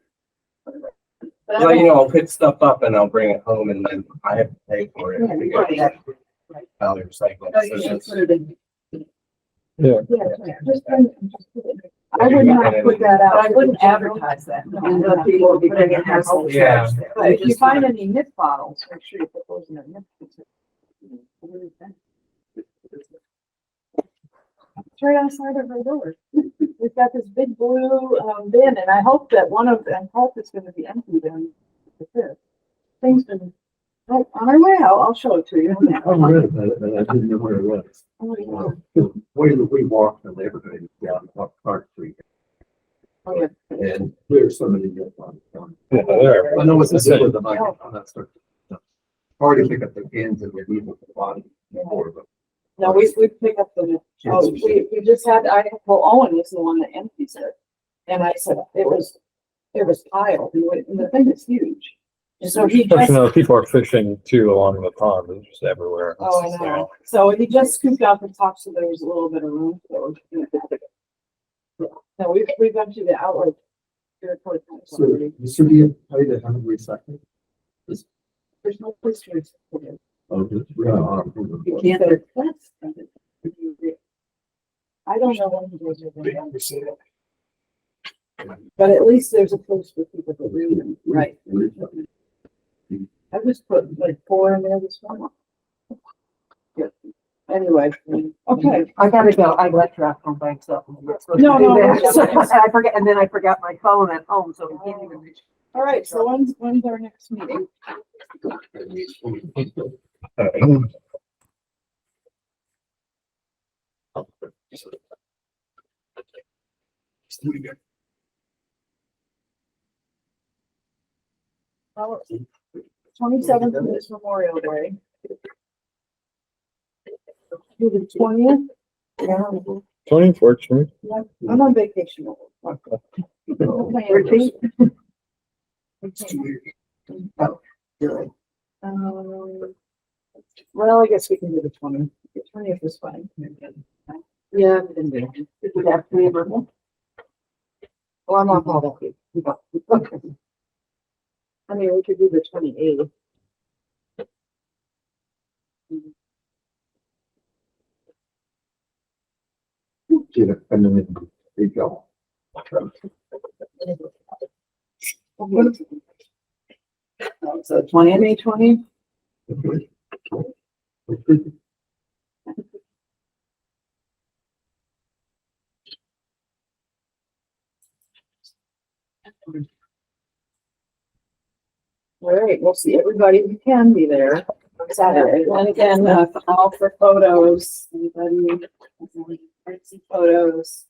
[SPEAKER 14] Well, you know, I'll pick stuff up and I'll bring it home, and then I have to pay for it. Valley Recycling.
[SPEAKER 13] No, you should put it in.
[SPEAKER 7] Yeah.
[SPEAKER 13] Yeah, just put it. I would not put that out.
[SPEAKER 4] I wouldn't advertise that.
[SPEAKER 13] And let people be putting it in house.
[SPEAKER 14] Yeah.
[SPEAKER 13] But if you find any nip bottles, make sure you put those in a nip. It's right outside of our door. We've got this big blue bin, and I hope that it's gonna be empty then. Thing's been on our way out. I'll show it to you.
[SPEAKER 7] I read about it, but I didn't know where it was. We walked the neighborhood down Park Street.
[SPEAKER 13] Oh, yeah.
[SPEAKER 7] And there's so many good ones.
[SPEAKER 5] Yeah, there.
[SPEAKER 7] I know what to do with them. I can, that sort of stuff. Hard to pick up the cans and leave them at the bottom. More of them.
[SPEAKER 13] No, we pick up the, we just had, Owen is the one that empties it. And I said, it was piled, and the thing is huge. So he
[SPEAKER 11] Especially
[SPEAKER 13] just,
[SPEAKER 11] now people are fishing too along the pond, it's just everywhere.
[SPEAKER 13] oh, I know. So he just scooped out the top, so there was a little bit of room. So no, we've gone to the outlet.
[SPEAKER 7] So this would be a way to have recycling.
[SPEAKER 13] There's no place to recycle it.
[SPEAKER 7] Oh,
[SPEAKER 13] You can't, that's. I don't know when those are going to. But at least there's a place for people to read them, right? I just put like 4 in there this morning. Yeah. Anyway, okay.
[SPEAKER 6] I gotta go. I let track on banks up.
[SPEAKER 13] No,
[SPEAKER 6] I forget, and then I forgot my phone at home, so we can't even reach.
[SPEAKER 13] All right, so when's our next meeting? Well, 27th is Memorial Day. Do the 20th? Yeah.
[SPEAKER 11] 20th works for me.
[SPEAKER 13] Yeah, I'm on vacation.
[SPEAKER 6] Repeat.
[SPEAKER 13] Well, I guess we can do the 20th. The 20th is fine.
[SPEAKER 6] Yeah. Would have to be verbal. Well, I'm not all that week. Okay.
[SPEAKER 13] I mean, we could do the 28th.
[SPEAKER 7] And then there you go.
[SPEAKER 13] So 20th, May 20th. All right, we'll see everybody who can be there on Saturday. And again, all for photos. Anybody wants some photos?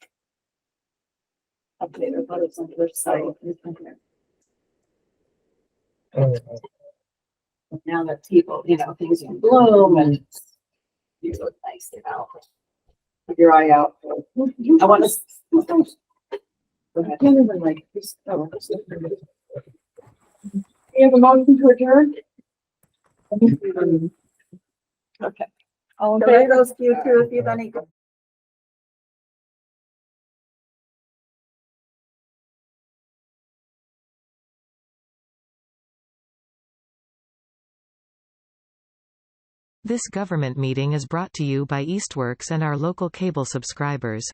[SPEAKER 13] Update our photos on their site. Now that people, things are in bloom and you look nice, Keep your eye out. I want to. I can't even like. You have a motion to adjourn? Okay. All in favor?
[SPEAKER 6] Those to you too, if you've any.
[SPEAKER 1] This government meeting is brought to you by Eastworks and our local cable subscribers.